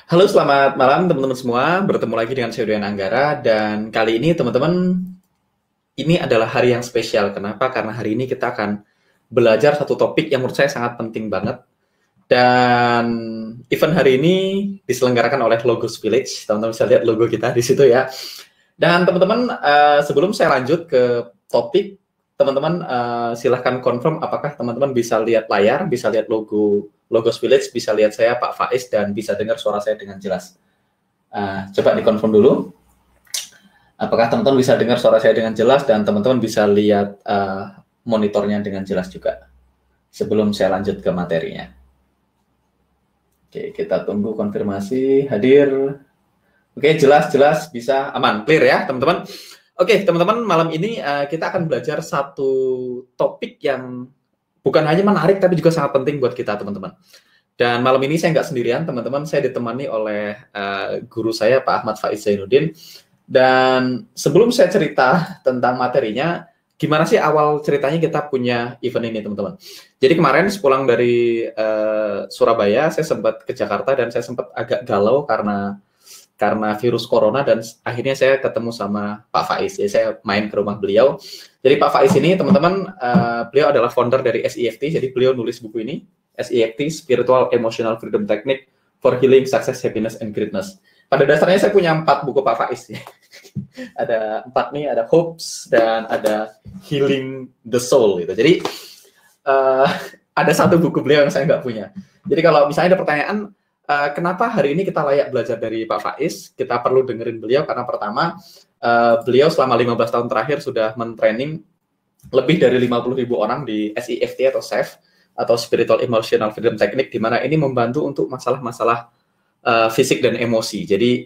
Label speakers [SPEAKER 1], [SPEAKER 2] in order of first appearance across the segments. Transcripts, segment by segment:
[SPEAKER 1] Halo, selamat malam teman-teman semua. Bertemu lagi dengan saya Udayan Anggara dan kali ini teman-teman ini adalah hari yang spesial. Kenapa? Karena hari ini kita akan belajar satu topik yang menurut saya sangat penting banget. Dan event hari ini diselenggarakan oleh Logos Village. Teman-teman bisa lihat logo kita di situ ya. Dan teman-teman, sebelum saya lanjut ke topik, teman-teman silahkan confirm apakah teman-teman bisa lihat layar, bisa lihat logo Logos Village, bisa lihat saya Pak Faiz, dan bisa dengar suara saya dengan jelas. Coba dikonfirm dulu. Apakah teman-teman bisa dengar suara saya dengan jelas dan teman-teman bisa lihat monitornya dengan jelas juga. Sebelum saya lanjut ke materinya. Oke, kita tunggu konfirmasi. Hadir. Oke, jelas, bisa, aman, clear ya teman-teman. Oke, teman-teman, malam ini kita akan belajar satu topik yang bukan hanya menarik, tapi juga sangat penting buat kita, teman-teman. Dan malam ini saya nggak sendirian, teman-teman. Saya ditemani oleh guru saya, Pak Ahmad Faiz Zainuddin. Dan sebelum saya cerita tentang materinya, gimana sih awal ceritanya kita punya event ini, teman-teman? Jadi kemarin sepulang dari Surabaya, saya sempat ke Jakarta dan saya sempat agak galau karena virus corona, dan akhirnya saya ketemu sama Pak Faiz. Jadi saya main ke rumah beliau. Jadi Pak Faiz ini, teman-teman, beliau adalah founder dari SEFT. Jadi beliau nulis buku ini, SEFT, Spiritual Emotional Freedom Technique for Healing, Success, Happiness, and Greatness. Pada dasarnya saya punya 4 buku Pak Faiz. Ada 4 nih, ada Hopes, dan ada Healing the Soul. Gitu. Jadi ada satu buku beliau yang saya nggak punya. Jadi kalau misalnya ada pertanyaan, kenapa hari ini kita layak belajar dari Pak Faiz? Kita perlu dengerin beliau karena pertama, beliau selama 15 tahun terakhir sudah men-training lebih dari 50.000 orang di SEFT atau SEF atau Spiritual Emotional Freedom Technique, di mana ini membantu untuk masalah-masalah fisik dan emosi. Jadi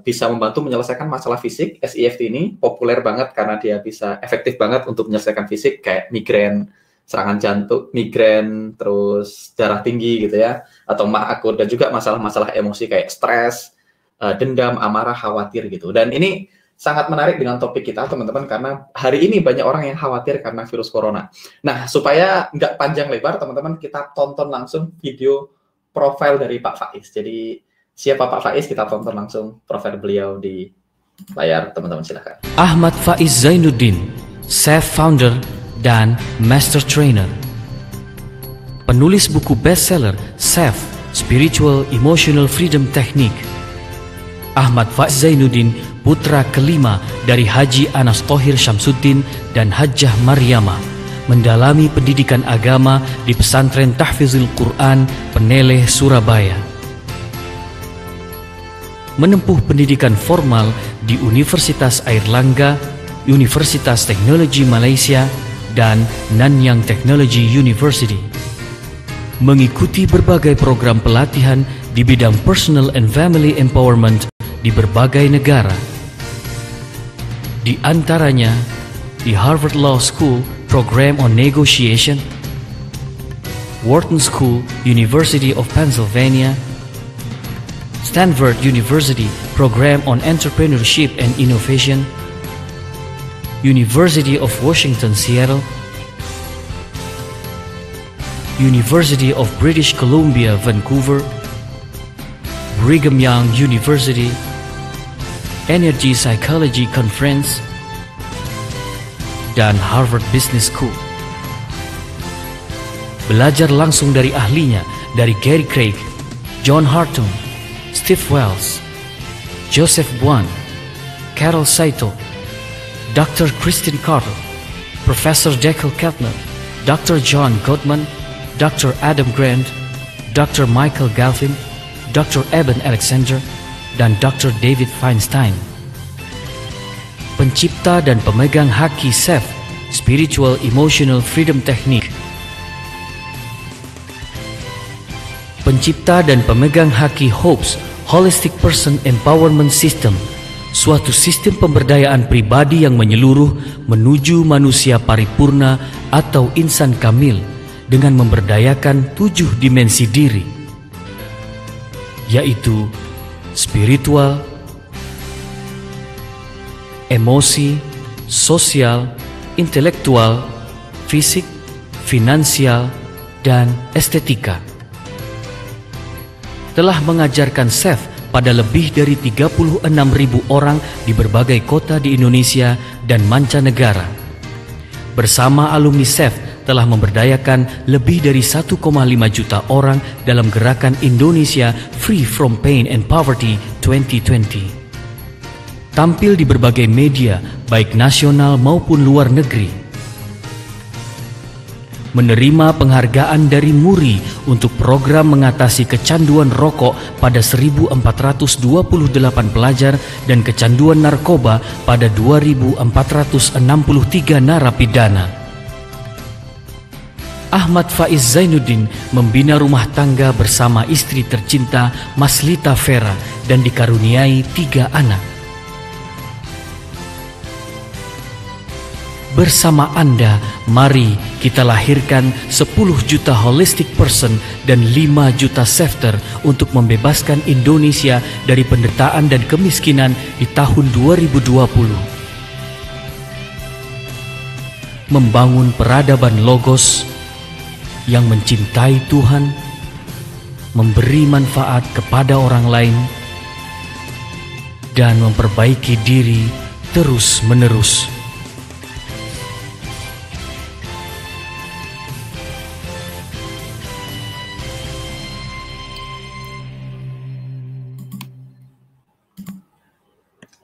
[SPEAKER 1] bisa membantu menyelesaikan masalah fisik. SEFT ini populer banget karena dia bisa efektif banget untuk menyelesaikan fisik kayak migrain, serangan jantung, migrain, terus darah tinggi gitu ya, atau mah akut, dan juga masalah-masalah emosi kayak stres, dendam, amarah, khawatir gitu. Dan ini sangat menarik dengan topik kita, teman-teman, karena hari ini banyak orang yang khawatir karena virus corona. Nah, supaya nggak panjang lebar, teman-teman, kita tonton langsung video profil dari Pak Faiz. Jadi, siapa Pak Faiz? Kita tonton langsung profil beliau di layar, teman-teman, silakan.
[SPEAKER 2] Ahmad Faiz Zainuddin, SEF founder dan Master Trainer. Penulis buku bestseller SEF, Spiritual Emotional Freedom Technique. Ahmad Faiz Zainuddin, putra kelima dari Haji Anas Thohir Syamsuddin dan Hajjah Maryamah, mendalami pendidikan agama di Pesantren Tahfizul Quran Peneleh, Surabaya. Menempuh pendidikan formal di Universitas Airlangga, Universitas Teknologi Malaysia, dan Nanyang Technology University. Mengikuti berbagai program pelatihan di bidang personal and family empowerment di berbagai negara. Di antaranya di Harvard Law School Program on Negotiation, Wharton School, University of Pennsylvania, Stanford University Program on Entrepreneurship and Innovation, University of Washington, Seattle, University of British Columbia, Vancouver, Brigham Young University, Energy Psychology Conference, dan Harvard Business School. Belajar langsung dari ahlinya, dari Gary Craig, John Hartung, Steve Wells, Joseph Buan, Carol Saito, Dr. Christine Carter, Professor Jekyll Keltner, Dr. John Gottman, Dr. Adam Grant, Dr. Michael Galvin, Dr. Eben Alexander, dan Dr. David Feinstein. Pencipta dan pemegang haki SEF, Spiritual Emotional Freedom Technique. Pencipta dan pemegang haki HOPES, Holistic Person Empowerment System, suatu sistem pemberdayaan pribadi yang menyeluruh menuju manusia paripurna atau insan kamil dengan memberdayakan 7 dimensi diri, yaitu spiritual, emosi, sosial, intelektual, fisik, finansial, dan estetika. telah mengajarkan SEF pada lebih dari 36.000 orang di berbagai kota di Indonesia dan mancanegara. Bersama alumni SEF telah memberdayakan lebih dari 1,5 juta orang dalam gerakan Indonesia Free from Pain and Poverty 2020. Tampil di berbagai media, baik nasional maupun luar negeri. Menerima penghargaan dari MURI untuk program mengatasi kecanduan rokok pada 1.428 pelajar dan kecanduan narkoba pada 2.463 narapidana. Ahmad Faiz Zainuddin membina rumah tangga bersama istri tercinta Maslita Vera dan dikaruniai 3 anak. Bersama Anda, mari kita lahirkan 10 juta holistic person dan 5 juta safter untuk membebaskan Indonesia dari penderitaan dan kemiskinan di tahun 2020. Membangun peradaban logos yang mencintai Tuhan, memberi manfaat kepada orang lain, dan memperbaiki diri terus-menerus.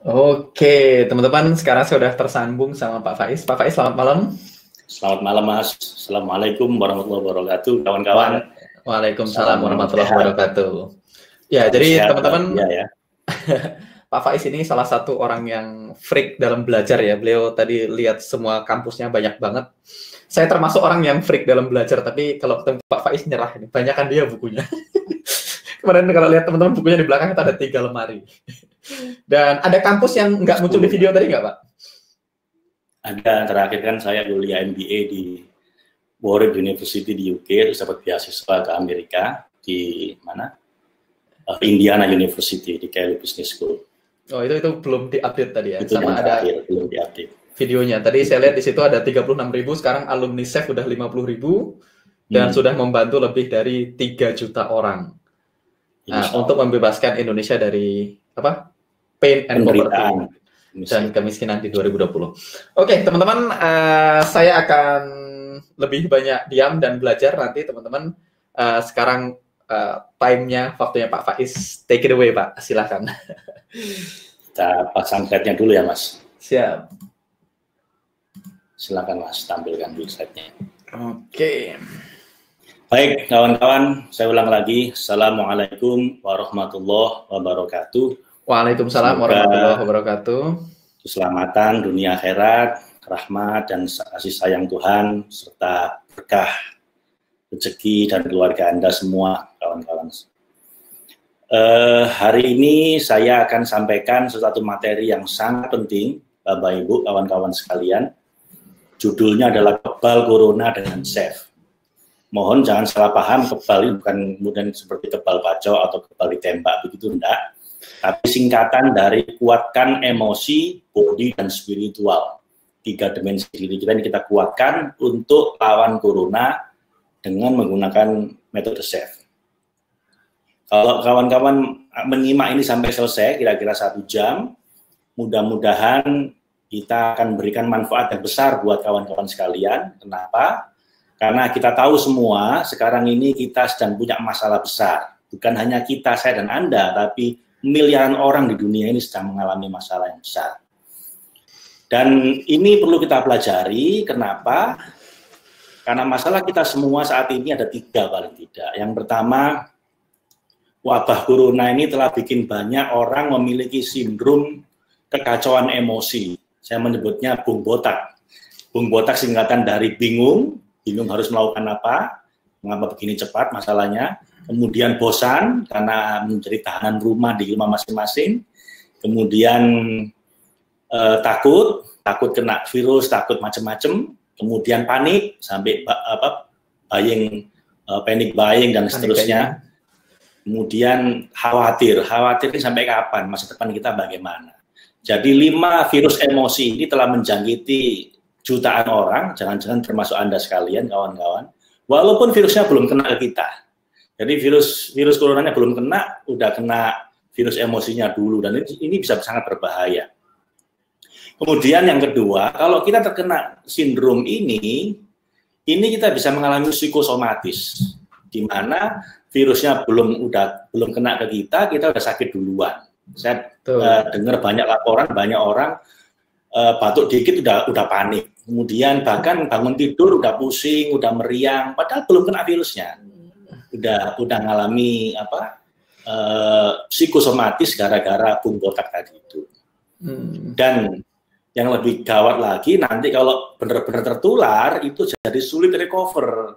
[SPEAKER 1] Oke, teman-teman, sekarang saya sudah tersambung sama Pak Faiz. Pak Faiz, selamat malam.
[SPEAKER 3] Selamat malam, Mas. Assalamualaikum warahmatullahi wabarakatuh, kawan-kawan.
[SPEAKER 1] Waalaikumsalam warahmatullahi wabarakatuh. Ya, jadi teman-teman,
[SPEAKER 3] ya.
[SPEAKER 1] Pak Faiz ini salah satu orang yang freak dalam belajar ya. Beliau tadi lihat semua kampusnya banyak banget. Saya termasuk orang yang freak dalam belajar, tapi kalau ketemu Pak Faiz nyerah ini. Banyakan dia bukunya. Kemarin kalau lihat teman-teman bukunya di belakang itu ada 3 lemari. Dan ada kampus yang nggak muncul di video tadi nggak, Pak?
[SPEAKER 3] Ada, terakhir kan saya kuliah MBA di Warwick University di UK, terus dapat beasiswa ke Amerika di mana? Indiana University di Kelley Business School.
[SPEAKER 1] Oh, itu belum diupdate tadi ya?
[SPEAKER 3] Itu
[SPEAKER 1] sama
[SPEAKER 3] ada
[SPEAKER 1] ada
[SPEAKER 3] belum diupdate
[SPEAKER 1] videonya. Tadi saya lihat di situ ada 36.000, sekarang alumni SEF udah 50.000 dan sudah membantu lebih dari 3 juta orang. Nah, untuk membebaskan Indonesia dari apa? Pain and poverty dan kemiskinan di 2020. Oke, teman-teman, saya akan lebih banyak diam dan belajar nanti, teman-teman. Sekarang time-nya, waktunya Pak Faiz. Take it away, Pak. Silakan.
[SPEAKER 3] Kita pasang slide-nya dulu ya, Mas.
[SPEAKER 1] Siap.
[SPEAKER 3] Silakan, Mas, tampilkan dulu slide-nya.
[SPEAKER 1] Oke.
[SPEAKER 3] Baik, kawan-kawan, saya ulang lagi. Assalamualaikum warahmatullahi wabarakatuh.
[SPEAKER 1] Waalaikumsalam warahmatullahi wabarakatuh.
[SPEAKER 3] Keselamatan dunia akhirat, rahmat dan kasih sayang Tuhan, serta berkah, rezeki dan keluarga Anda semua, kawan-kawan. Hari ini saya akan sampaikan sesuatu materi yang sangat penting, Bapak Ibu, kawan-kawan sekalian. Judulnya adalah Kebal Corona dengan SEF. Mohon jangan salah paham, kebal ini bukan kemudian seperti kebal bacok atau kebal ditembak, begitu enggak. Tapi singkatan dari kuatkan emosi, body, dan spiritual. 3 dimensi diri kita ini kita kuatkan untuk lawan corona dengan menggunakan metode SEF. Kalau kawan-kawan menyimak ini sampai selesai, kira-kira 1 jam, mudah-mudahan kita akan berikan manfaat yang besar buat kawan-kawan sekalian. Kenapa? Karena kita tahu semua, sekarang ini kita sedang punya masalah besar. Bukan hanya kita, saya dan Anda, tapi miliaran orang di dunia ini sedang mengalami masalah yang besar. Dan ini perlu kita pelajari, kenapa? Karena masalah kita semua saat ini ada 3 paling tidak. Yang pertama, wabah corona ini telah bikin banyak orang memiliki sindrom kekacauan emosi. Saya menyebutnya bung botak. Bung botak singkatan dari bingung harus melakukan apa, mengapa begini cepat masalahnya. Kemudian bosan karena menjadi tahanan rumah di rumah masing-masing. Kemudian takut kena virus, takut macam-macam. Kemudian panik sampai panic buying dan seterusnya. Kemudian khawatir ini sampai kapan, masa depan kita bagaimana. Jadi 5 virus emosi ini telah menjangkiti jutaan orang, jangan-jangan termasuk Anda sekalian, kawan-kawan. Walaupun virusnya belum kena ke kita. Jadi virus coronanya belum kena, udah kena virus emosinya dulu, dan ini bisa sangat berbahaya. Kemudian yang kedua, kalau kita terkena sindrom ini kita bisa mengalami psikosomatis, di mana virusnya belum kena ke kita udah sakit duluan. Saya dengar banyak laporan, banyak orang batuk dikit udah panik, kemudian bahkan bangun tidur udah pusing, udah meriang, padahal belum kena virusnya, udah ngalami psikosomatis gara-gara bung botak tadi itu. Dan yang lebih gawat lagi, nanti kalau benar-benar tertular, itu jadi sulit recover.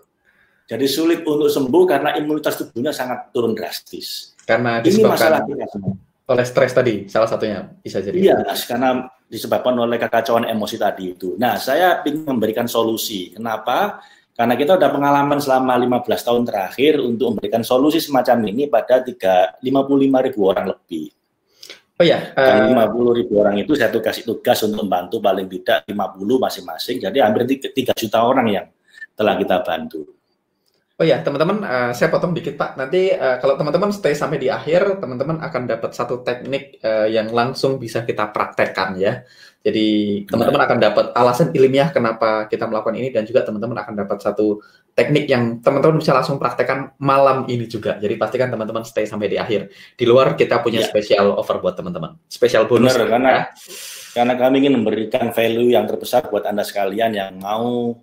[SPEAKER 3] Jadi sulit untuk sembuh karena imunitas tubuhnya sangat turun drastis.
[SPEAKER 1] Karena disebabkan oleh stres tadi, salah satunya bisa jadi.
[SPEAKER 3] Iya, karena disebabkan oleh kekacauan emosi tadi itu. Nah, saya ingin memberikan solusi. Kenapa? Karena kita udah pengalaman selama 15 tahun terakhir untuk memberikan solusi semacam ini pada 55.000 orang lebih.
[SPEAKER 1] Oh ya,
[SPEAKER 3] 50.000 orang itu saya kasih tugas untuk membantu paling tidak 50 masing-masing, jadi hampir 3 juta orang yang telah kita bantu.
[SPEAKER 1] Oh ya, teman-teman, saya potong dikit Pak. Nanti kalau teman-teman stay sampai di akhir, teman-teman akan dapat satu teknik yang langsung bisa kita praktekkan ya. Jadi teman-teman akan dapat alasan ilmiah kenapa kita melakukan ini, dan juga teman-teman akan dapat satu teknik yang teman-teman bisa langsung praktekkan malam ini juga. Jadi pastikan teman-teman stay sampai di akhir. Di luar kita punya special offer buat teman-teman, special bonus.
[SPEAKER 3] Benar, karena kami ingin memberikan value yang terbesar buat Anda sekalian yang mau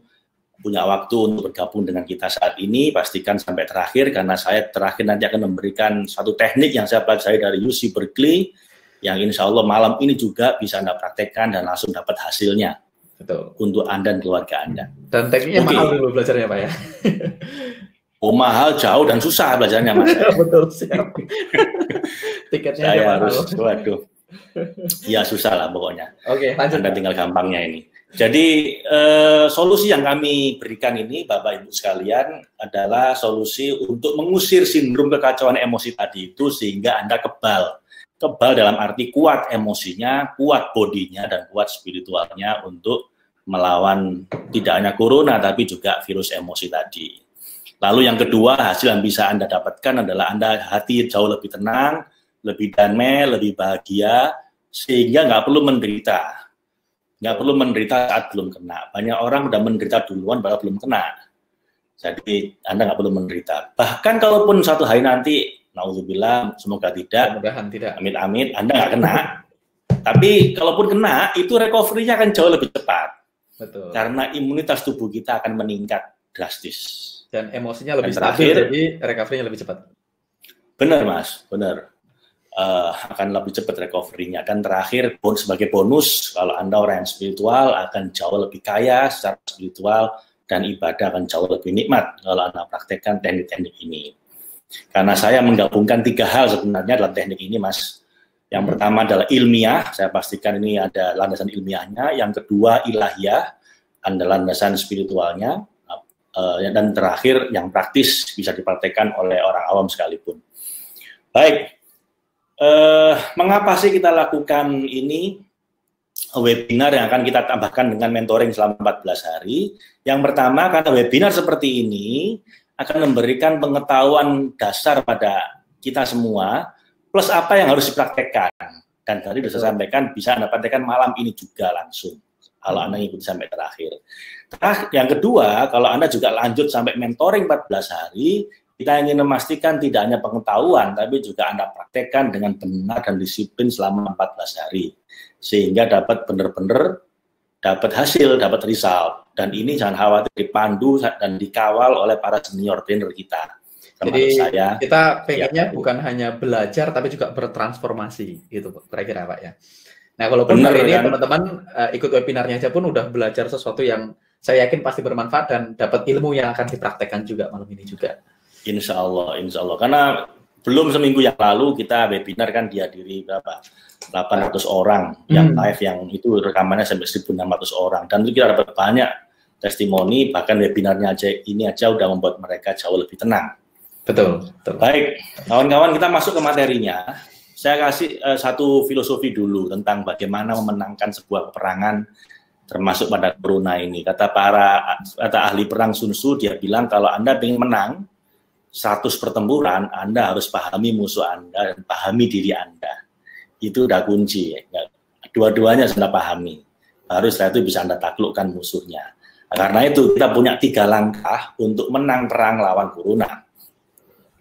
[SPEAKER 3] punya waktu untuk bergabung dengan kita saat ini. Pastikan sampai terakhir, karena saya terakhir nanti akan memberikan satu teknik yang saya pelajari dari UC Berkeley, yang insya Allah malam ini juga bisa Anda praktekkan dan langsung dapat hasilnya. Betul. Untuk Anda dan keluarga Anda.
[SPEAKER 1] Dan tekniknya mahal dulu belajarnya Pak ya?
[SPEAKER 3] Oh, mahal, jauh, dan susah belajarnya Mas.
[SPEAKER 1] Betul, siap. Tiketnya
[SPEAKER 3] saya harus, waduh. Ya susah lah pokoknya.
[SPEAKER 1] Oke, lanjut.
[SPEAKER 3] Anda tinggal gampangnya ini. Jadi solusi yang kami berikan ini Bapak Ibu sekalian adalah solusi untuk mengusir sindrom kekacauan emosi tadi itu, sehingga Anda kebal. Kebal dalam arti kuat emosinya, kuat bodinya, dan kuat spiritualnya untuk melawan tidak hanya corona tapi juga virus emosi tadi. Lalu yang kedua, hasil yang bisa Anda dapatkan adalah Anda hati jauh lebih tenang, lebih damai, lebih bahagia, sehingga nggak perlu menderita. Nggak perlu menderita saat belum kena. Banyak orang udah menderita duluan baru belum kena. Jadi Anda nggak perlu menderita. Bahkan kalaupun suatu hari nanti, naudzubillah, semoga tidak, amit-amit, Anda nggak kena. Tapi kalaupun kena, itu recovery-nya akan jauh lebih cepat. Betul. Karena imunitas tubuh kita akan meningkat drastis.
[SPEAKER 1] Dan emosinya lebih stabil, jadi recovery-nya lebih cepat.
[SPEAKER 3] Benar Mas, benar. Akan lebih cepat recovery-nya. Dan terakhir, sebagai bonus, kalau Anda orang yang spiritual akan jauh lebih kaya secara spiritual, dan ibadah akan jauh lebih nikmat kalau Anda praktekkan teknik-teknik ini. Karena saya menggabungkan 3 hal sebenarnya dalam teknik ini, Mas. Yang pertama adalah ilmiah, saya pastikan ini ada landasan ilmiahnya. Yang kedua ilahiyah, ada landasan spiritualnya. Dan terakhir yang praktis bisa dipraktekkan oleh orang awam sekalipun. Baik, mengapa sih kita lakukan ini? Webinar yang akan kita tambahkan dengan mentoring selama 14 hari. Yang pertama, karena webinar seperti ini akan memberikan pengetahuan dasar pada kita semua, plus apa yang harus dipraktekkan. Dan tadi sudah saya sampaikan, bisa Anda praktekkan malam ini juga langsung, kalau Anda ikuti sampai terakhir. Yang kedua, kalau Anda juga lanjut sampai mentoring 14 hari, kita ingin memastikan tidak hanya pengetahuan, tapi juga Anda praktekkan dengan benar dan disiplin selama 14 hari. Sehingga dapat benar-benar dapat hasil, dapat result. Dan ini jangan khawatir, dipandu dan dikawal oleh para senior trainer kita.
[SPEAKER 1] Jadi saya, kita pengennya bukan hanya belajar, tapi juga bertransformasi, gitu kira-kira Pak ya. Nah, walaupun hari ini teman-teman ikut webinarnya aja pun udah belajar sesuatu yang saya yakin pasti bermanfaat dan dapat ilmu yang akan dipraktekkan juga malam ini juga.
[SPEAKER 3] Insya Allah. Karena belum seminggu yang lalu kita webinar kan dihadiri berapa? 800 orang yang live, yang itu rekamannya sampai 1.600 orang. Dan itu kita dapat banyak testimoni, bahkan webinarnya aja udah membuat mereka jauh lebih tenang.
[SPEAKER 1] Betul.
[SPEAKER 3] Baik, kawan-kawan, kita masuk ke materinya. Saya kasih satu filosofi dulu tentang bagaimana memenangkan sebuah peperangan, termasuk pada corona ini. Kata ahli perang Sun Tzu, dia bilang kalau Anda ingin menang, status pertempuran, Anda harus pahami musuh Anda dan pahami diri Anda. Itu udah kunci. Dua-duanya sudah pahami. Baru setelah itu bisa Anda taklukkan musuhnya. Karena itu kita punya 3 langkah untuk menang perang lawan corona.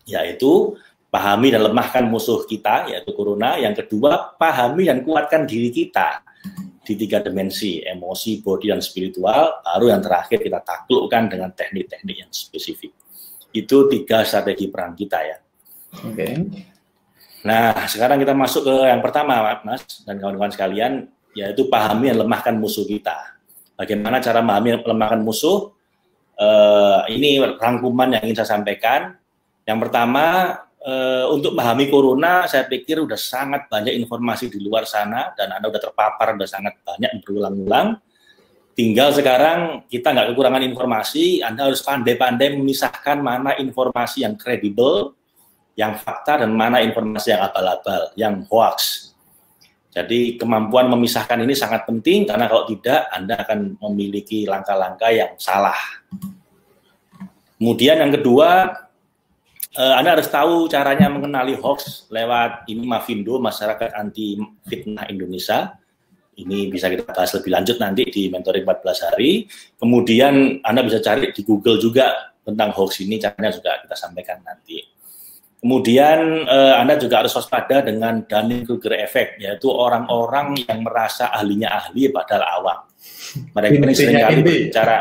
[SPEAKER 3] Yaitu pahami dan lemahkan musuh kita, yaitu corona. Yang kedua, pahami dan kuatkan diri kita di 3 dimensi, emosi, body, dan spiritual. Baru yang terakhir kita taklukkan dengan teknik-teknik yang spesifik. Itu 3 strategi perang kita ya.
[SPEAKER 1] Oke.
[SPEAKER 3] Nah, sekarang kita masuk ke yang pertama, Mas dan kawan-kawan sekalian, yaitu pahami dan lemahkan musuh kita. Bagaimana cara memahami dan melemahkan musuh? Ini rangkuman yang ingin saya sampaikan. Yang pertama, untuk memahami corona, saya pikir sudah sangat banyak informasi di luar sana, dan Anda sudah terpapar, sudah sangat banyak berulang-ulang. Tinggal sekarang kita nggak kekurangan informasi, Anda harus pandai-pandai memisahkan mana informasi yang kredibel, yang fakta, dan mana informasi yang abal-abal, yang hoax. Jadi kemampuan memisahkan ini sangat penting, karena kalau tidak, Anda akan memiliki langkah-langkah yang salah. Kemudian yang kedua, Anda harus tahu caranya mengenali hoax lewat ini Mavindo, Masyarakat Anti Fitnah Indonesia. Ini bisa kita bahas lebih lanjut nanti di mentoring 14 hari. Kemudian Anda bisa cari di Google juga tentang hoax ini, caranya juga kita sampaikan nanti. Kemudian Anda juga harus waspada dengan Dunning-Kruger effect, yaitu orang-orang yang merasa ahlinya ahli padahal awam. Mereka ini seringkali berbicara.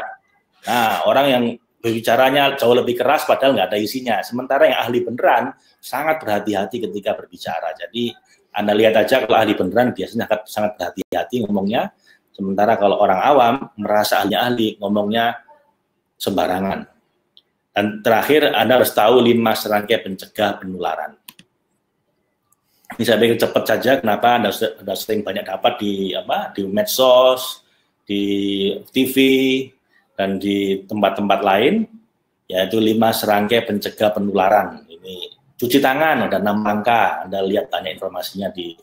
[SPEAKER 3] Nah, orang yang berbicaranya jauh lebih keras padahal nggak ada isinya. Sementara yang ahli beneran sangat berhati-hati ketika berbicara. Jadi Anda lihat aja, kalau ahli beneran biasanya sangat berhati-hati ngomongnya. Sementara kalau orang awam merasa ahlinya ahli, ngomongnya sembarangan. Dan terakhir, Anda harus tahu 5 serangkai pencegah penularan. Ini saya pikir cepat saja. Kenapa Anda sudah sering banyak dapat di medsos, di TV, dan di tempat-tempat lain, yaitu 5 serangkai pencegah penularan. Ini cuci tangan, ada 6 langkah. Anda lihat banyak informasinya di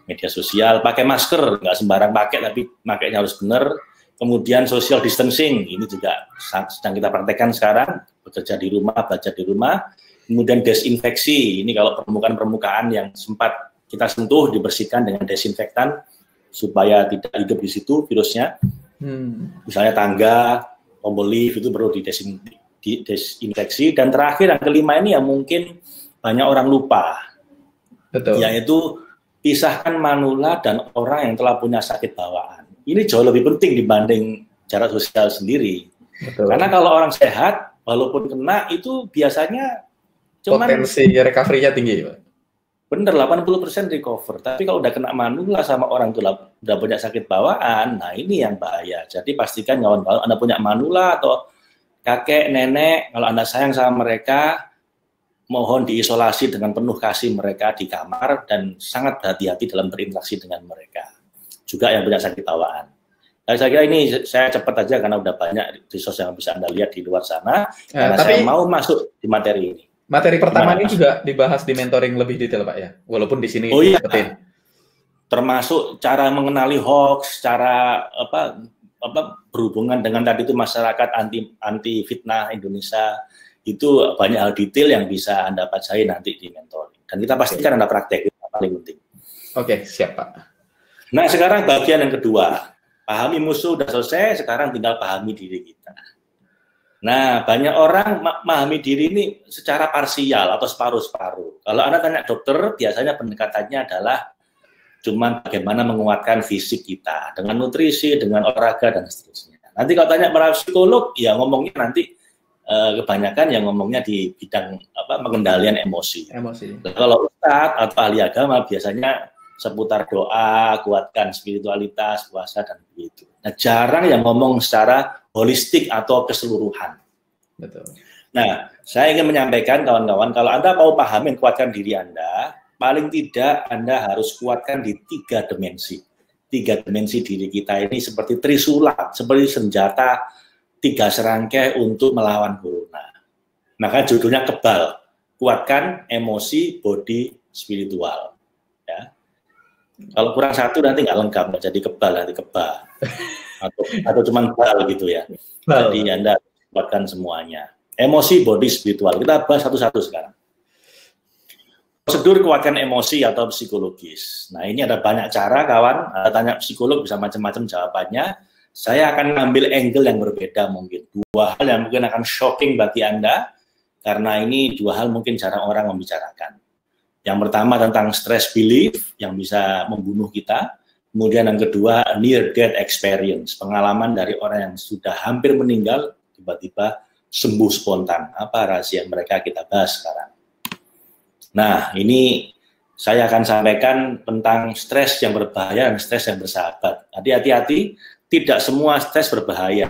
[SPEAKER 3] media sosial. Pakai masker, nggak sembarang pakai, tapi pakainya harus benar. Kemudian social distancing, ini juga sedang kita praktekkan sekarang, bekerja di rumah, belajar di rumah. Kemudian desinfeksi, ini kalau permukaan-permukaan yang sempat kita sentuh dibersihkan dengan desinfektan supaya tidak hidup di situ virusnya. Misalnya tangga, tombol lift itu perlu didesinfeksi. Dan terakhir yang kelima ini yang mungkin banyak orang lupa,
[SPEAKER 1] betul,
[SPEAKER 3] yaitu pisahkan manula dan orang yang telah punya sakit bawaan. Ini jauh lebih penting dibanding jarak sosial sendiri. Betul. Karena kalau orang sehat, walaupun kena itu biasanya
[SPEAKER 1] potensi recovery-nya tinggi, Pak.
[SPEAKER 3] Bener, 80% recover. Tapi kalau udah kena manula sama orang itu udah punya sakit bawaan, nah ini yang bahaya. Jadi pastikan kawan-kawan Anda punya manula atau kakek, nenek, kalau Anda sayang sama mereka, mohon diisolasi dengan penuh kasih mereka di kamar dan sangat berhati-hati dalam berinteraksi dengan mereka. Juga yang punya sakit bawaan. Nah, saya kira ini saya cepat aja karena udah banyak resource yang bisa Anda lihat di luar sana. Karena saya mau masuk di materi ini.
[SPEAKER 1] Materi pertama ini juga dibahas di mentoring lebih detail, Pak ya. Walaupun di sini
[SPEAKER 3] termasuk cara mengenali hoax, cara berhubungan dengan tadi itu masyarakat anti fitnah Indonesia. Itu banyak hal detail yang bisa Anda pelajari nanti di mentoring. Dan kita pastikan Anda praktek, itu paling penting.
[SPEAKER 1] Oke, siap Pak.
[SPEAKER 3] Nah, sekarang bagian yang kedua. Pahami musuh sudah selesai, sekarang tinggal pahami diri kita. Nah, banyak orang memahami diri ini secara parsial atau separuh-separuh. Kalau Anda tanya dokter, biasanya pendekatannya adalah cuman bagaimana menguatkan fisik kita dengan nutrisi, dengan olahraga dan seterusnya. Nanti kalau tanya para psikolog, ya ngomongnya nanti kebanyakan yang ngomongnya di bidang pengendalian emosi. Kalau ustadz atau ahli agama biasanya seputar doa, kuatkan spiritualitas, puasa dan begitu. Nah, jarang yang ngomong secara holistik atau keseluruhan.
[SPEAKER 1] Betul.
[SPEAKER 3] Nah, saya ingin menyampaikan kawan-kawan, kalau Anda mau pahami kuatkan diri Anda, paling tidak Anda harus kuatkan di 3 dimensi. 3 dimensi diri kita ini seperti trisula, seperti senjata 3 serangkai untuk melawan corona. Maka judulnya kebal, kuatkan emosi, body, spiritual. Ya. Kalau kurang satu nanti nggak lengkap, nggak jadi kebal, nanti atau cuma bal gitu ya. Jadi Anda kuatkan semuanya. Emosi, body, spiritual. Kita bahas satu-satu sekarang. Prosedur kuatkan emosi atau psikologis. Nah, ini ada banyak cara, kawan. Ada tanya psikolog, bisa macam-macam jawabannya. Saya akan ngambil angle yang berbeda mungkin. Dua hal yang mungkin akan shocking bagi Anda, karena ini dua hal mungkin jarang orang membicarakan. Yang pertama tentang stress belief, yang bisa membunuh kita. Kemudian yang kedua, near-death experience. Pengalaman dari orang yang sudah hampir meninggal, tiba-tiba sembuh spontan. Apa rahasia mereka, kita bahas sekarang. Nah, ini saya akan sampaikan tentang stres yang berbahaya dan stres yang bersahabat. Hati-hati, tidak semua stres berbahaya.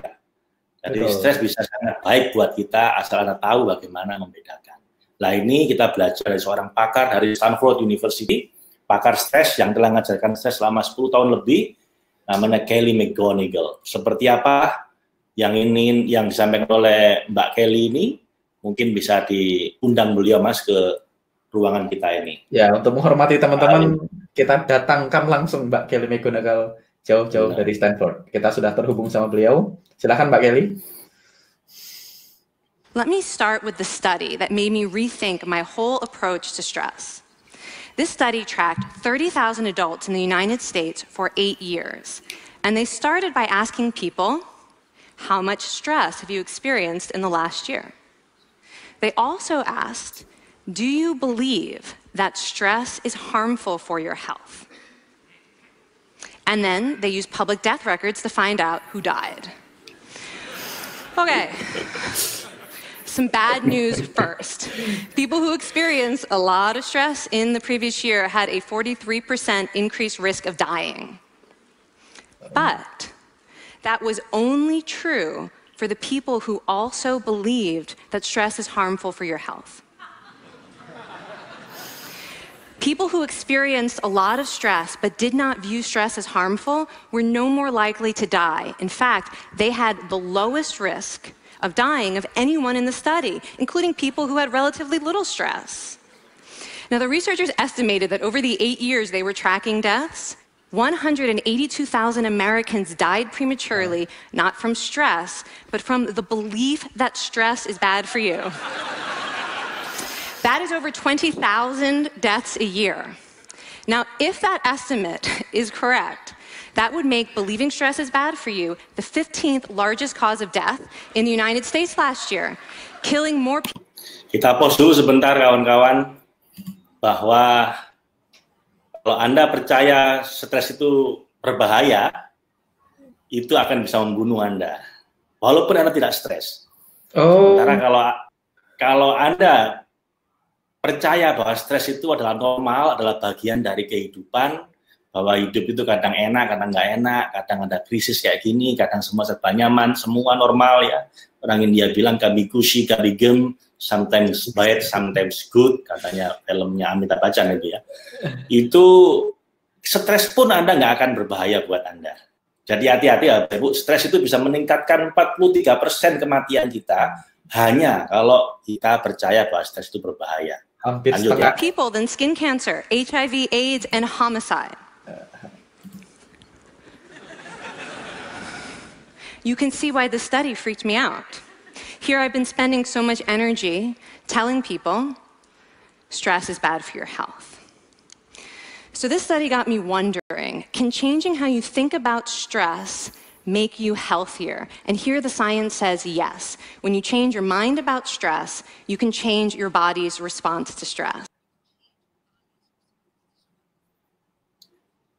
[SPEAKER 3] Jadi stres bisa sangat baik buat kita, asal Anda tahu bagaimana membedakan. Nah, ini kita belajar dari seorang pakar dari Stanford University, pakar stres yang telah mengajarkan stres selama 10 tahun lebih, namanya Kelly McGonigal. Seperti apa yang disampaikan oleh Mbak Kelly ini, mungkin bisa diundang beliau, Mas, ke ruangan kita ini.
[SPEAKER 1] Ya, untuk menghormati teman-teman, kita datangkan langsung Mbak Kelly McGonigal jauh-jauh dari Stanford. Kita sudah terhubung sama beliau. Silakan Mbak Kelly.
[SPEAKER 4] Let me start with the study that made me rethink my whole approach to stress. This study tracked 30,000 adults in the United States for 8 years. And they started by asking people, how much stress have you experienced in the last year? They also asked, do you believe that stress is harmful for your health? And then they used public death records to find out who died. Okay, some bad news first. People who experienced a lot of stress in the previous year had a 43% increased risk of dying. But that was only true for the people who also believed that stress is harmful for your health. People who experienced a lot of stress but did not view stress as harmful were no more likely to die. In fact, they had the lowest risk of dying of anyone in the study, including people who had relatively little stress. Now, the researchers estimated that over the 8 years they were tracking deaths, 182,000 Americans died prematurely, not from stress, but from the belief that stress is bad for you. That is over 20,000 deaths a year. Now, if that estimate is correct, that would make believing stress is bad for you the 15th largest cause of death in the United States last year, killing more people.
[SPEAKER 3] Kita pause dulu sebentar, kawan-kawan, bahwa kalau Anda percaya stres itu berbahaya, itu akan bisa membunuh Anda, walaupun Anda tidak stres. Sementara kalau Anda percaya bahwa stres itu adalah normal, adalah bagian dari kehidupan, bahwa hidup itu kadang enak, kadang nggak enak, kadang ada krisis kayak gini, kadang semua serba nyaman, semua normal ya. Orang India bilang kabikushi, kabigem, sometimes bad, sometimes good, katanya filmnya Amitabh Bachchan itu ya. Itu stres pun Anda nggak akan berbahaya buat Anda. Jadi hati-hati ya, Ibu, stres itu bisa meningkatkan 43% kematian kita hanya kalau kita percaya bahwa stres itu berbahaya.
[SPEAKER 1] Hampir setengah.
[SPEAKER 4] People than skin cancer, HIV, AIDS, and homicide. You can see why the study freaked me out. Here I've been spending so much energy telling people stress is bad for your health. So this study got me wondering, can changing how you think about stress make you healthier? And here the science says yes. When you change your mind about stress, you can change your body's response to stress.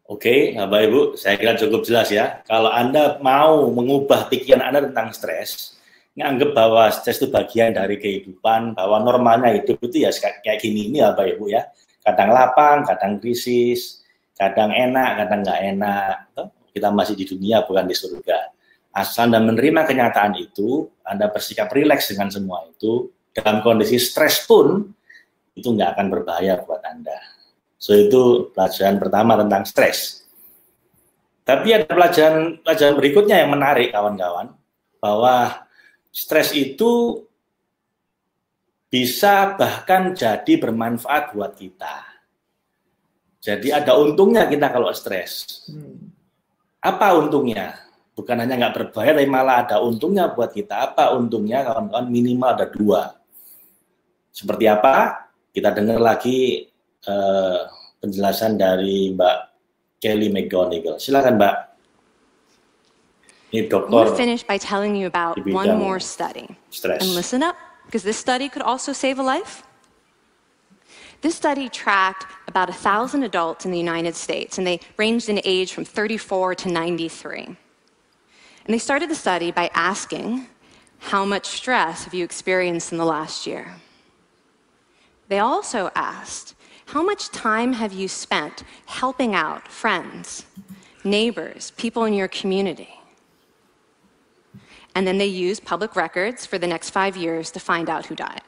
[SPEAKER 3] Oke, Bapak Ibu, saya kira cukup jelas ya. Kalau Anda mau mengubah pikiran Anda tentang stres, nganggap bahwa stres itu bagian dari kehidupan, bahwa normalnya hidup itu ya kayak gini ini ya Bapak Ibu ya. Kadang lapang, kadang krisis, kadang enak, kadang nggak enak. Kita masih di dunia, bukan di surga. Asal Anda menerima kenyataan itu, Anda bersikap rileks dengan semua itu, dalam kondisi stres pun, itu nggak akan berbahaya buat Anda. So, itu pelajaran pertama tentang stres. Tapi ada pelajaran berikutnya yang menarik, kawan-kawan, bahwa stres itu bisa bahkan jadi bermanfaat buat kita. Jadi ada untungnya kita kalau stres. Apa untungnya? bukan hanya nggak berbahaya, tapi malah ada untungnya buat kita. Apa untungnya kawan-kawan? Minimal ada 2. Seperti apa? Kita dengar lagi penjelasan dari Mbak Kelly McGonigal. Silakan Mbak. Ini
[SPEAKER 4] I'm
[SPEAKER 3] dokter.
[SPEAKER 4] going to finish by telling you about
[SPEAKER 3] di
[SPEAKER 4] one
[SPEAKER 3] bidang
[SPEAKER 4] more study.
[SPEAKER 3] stres.
[SPEAKER 4] And listen up, because this study could also save a life. This study tracked about 1,000 adults in the United States, and they ranged in age from 34 to 93. And they started the study by asking, how much stress have you experienced in the last year? They also asked, how much time have you spent helping out friends, neighbors, people in your community? And then they used public records for the next 5 years to find out who died.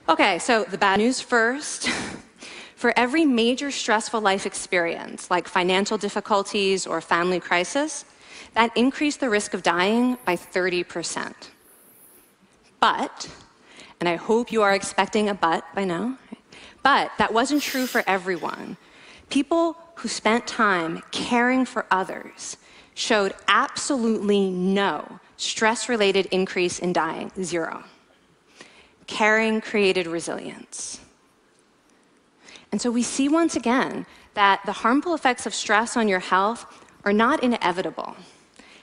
[SPEAKER 4] Okay, so the bad news first. For every major stressful life experience, like financial difficulties or family crisis, that increased the risk of dying by 30%. But, and I hope you are expecting a but by now, but that wasn't true for everyone. People who spent time caring for others showed absolutely no stress-related increase in dying, 0. Caring created resilience. And so we see once again that the harmful effects of stress on your health are not inevitable.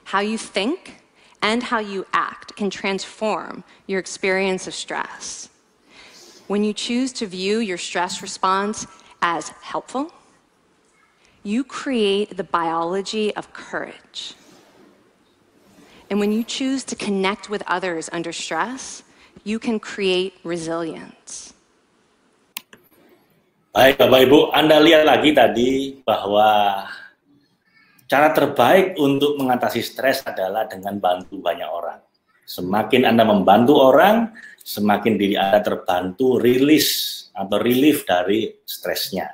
[SPEAKER 4] How you think and how you act can transform your experience of stress. When you choose to view your stress response as helpful, you create the biology of courage. And when you choose to connect with others under stress, you can create resilience.
[SPEAKER 3] Baik, Bapak Ibu, Anda lihat lagi tadi bahwa cara terbaik untuk mengatasi stres adalah dengan bantu banyak orang. Semakin Anda membantu orang, semakin diri Anda terbantu rilis atau relief dari stresnya.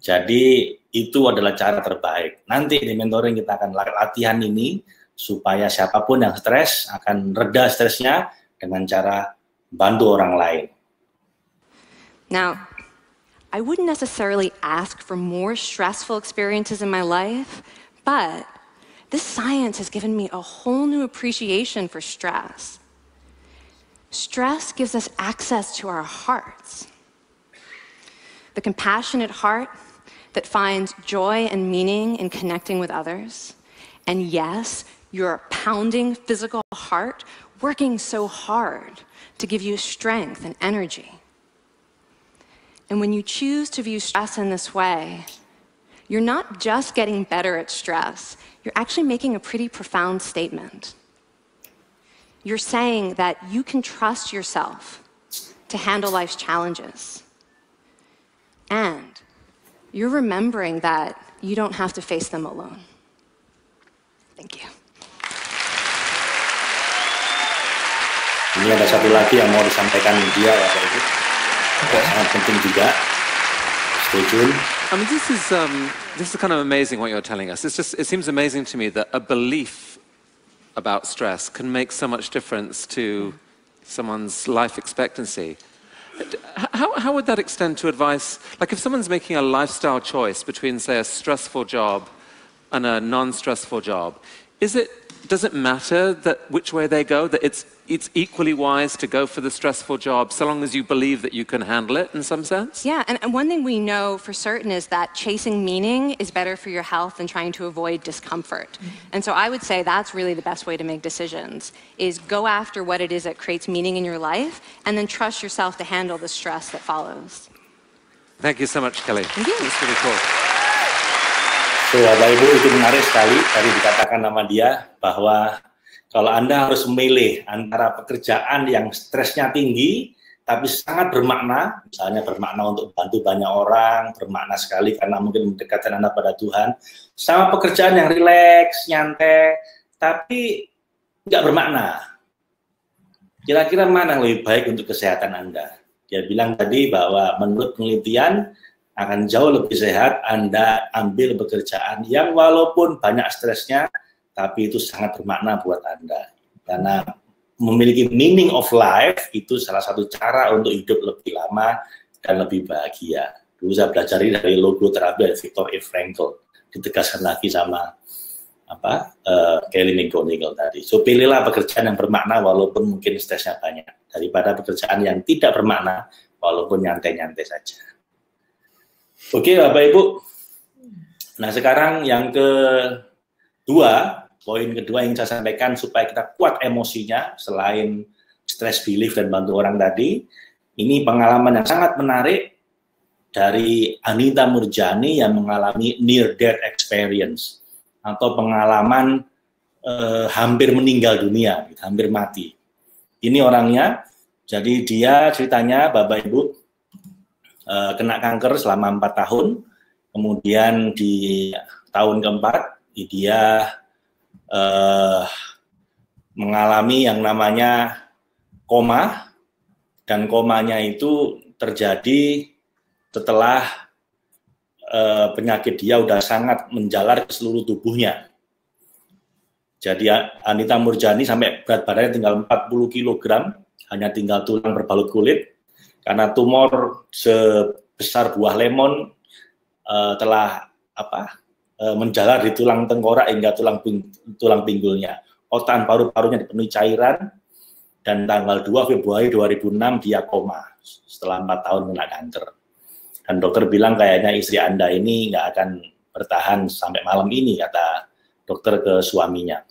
[SPEAKER 3] Jadi itu adalah cara terbaik. Nanti di mentoring kita akan latihan ini supaya siapapun yang stres akan reda stresnya dengan cara bantu orang lain.
[SPEAKER 4] Now, I wouldn't necessarily ask for more stressful experiences in my life, but this science has given me a whole new appreciation for stress. Stress gives us access to our hearts. The compassionate heart that finds joy and meaning in connecting with others. And yes, your pounding physical heart working so hard to give you strength and energy. And when you choose to view stress in this way, you're not just getting better at stress, you're actually making a pretty profound statement. You're saying that you can trust yourself to handle life's challenges. And you're remembering that you don't have to face them alone. Thank you.
[SPEAKER 3] Ini ada satu lagi yang mau disampaikan dia, Bapak Ibu. Sangat penting juga. Stay tuned.
[SPEAKER 5] I mean, this is kind of amazing what you're telling us. It seems amazing to me that a belief about stress can make so much difference to someone's life expectancy. How would that extend to advice? Like if someone's making a lifestyle choice between, say, a stressful job and a non-stressful job, does it matter that which way they go, that it's equally wise to go for the stressful job so long as you believe that you can handle it in some sense?
[SPEAKER 4] Yeah, and one thing we know for certain is that chasing meaning is better for your health than trying to avoid discomfort. And so I would say that's really the best way to make decisions, is go after what it is that creates meaning in your life and then trust yourself to handle the stress that follows.
[SPEAKER 5] Thank you so much, Kelly.
[SPEAKER 4] Thank you.
[SPEAKER 5] It's really cool.
[SPEAKER 3] So, Bapak Ibu, itu menarik sekali. Tadi dikatakan sama dia bahwa kalau Anda harus memilih antara pekerjaan yang stresnya tinggi, tapi sangat bermakna, misalnya bermakna untuk bantu banyak orang, bermakna sekali karena mungkin mendekatkan Anda pada Tuhan, sama pekerjaan yang rileks, nyantai, tapi nggak bermakna. Kira-kira mana yang lebih baik untuk kesehatan Anda? Dia bilang tadi bahwa menurut penelitian, akan jauh lebih sehat Anda ambil pekerjaan yang walaupun banyak stresnya, tapi itu sangat bermakna buat Anda. Karena memiliki meaning of life itu salah satu cara untuk hidup lebih lama dan lebih bahagia. Dulu saya belajar dari logo terapi dari Viktor E. Frankl, ditegaskan lagi sama Kelly McGonigal tadi. So pilihlah pekerjaan yang bermakna walaupun mungkin stresnya banyak, daripada pekerjaan yang tidak bermakna walaupun nyantai-nyantai saja. Oke, Bapak Ibu. Nah, sekarang yang kedua, poin kedua yang saya sampaikan supaya kita kuat emosinya selain stress belief dan bantu orang tadi, ini pengalaman yang sangat menarik dari Anita Murjani yang mengalami near death experience atau pengalaman hampir meninggal dunia, hampir mati. Ini orangnya, jadi dia ceritanya Bapak Ibu kena kanker selama 4 tahun, kemudian di tahun keempat dia mengalami yang namanya koma, dan komanya itu terjadi setelah penyakit dia udah sangat menjalar ke seluruh tubuhnya. Jadi Anita Murjani sampai berat badannya tinggal 40 kg, hanya tinggal tulang berbalut kulit, karena tumor sebesar buah lemon telah menjalar di tulang tengkorak hingga tulang pinggulnya. Otak paru-parunya dipenuhi cairan, dan tanggal 2 Februari 2006 dia koma setelah 4 tahun kena kanker. Dan dokter bilang kayaknya istri Anda ini nggak akan bertahan sampai malam ini, kata dokter ke suaminya.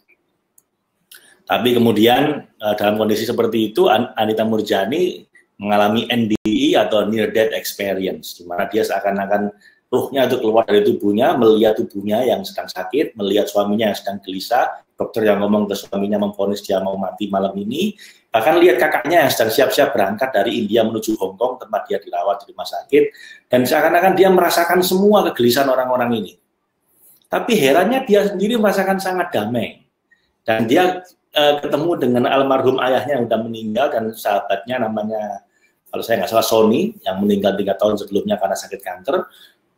[SPEAKER 3] Tapi kemudian dalam kondisi seperti itu Anita Murjani mengalami NDE atau near death experience, di mana dia seakan-akan ruhnya itu keluar dari tubuhnya, melihat tubuhnya yang sedang sakit, melihat suaminya yang sedang gelisah, dokter yang ngomong ke suaminya memvonis dia mau mati malam ini, bahkan lihat kakaknya yang sedang siap-siap berangkat dari India menuju Hong Kong tempat dia dirawat di rumah sakit, dan seakan-akan dia merasakan semua kegelisahan orang-orang ini. Tapi herannya dia sendiri merasakan sangat damai, dan dia ketemu dengan almarhum ayahnya yang sudah meninggal dan sahabatnya namanya, kalau saya nggak salah, Sony, yang meninggal 3 tahun sebelumnya karena sakit kanker.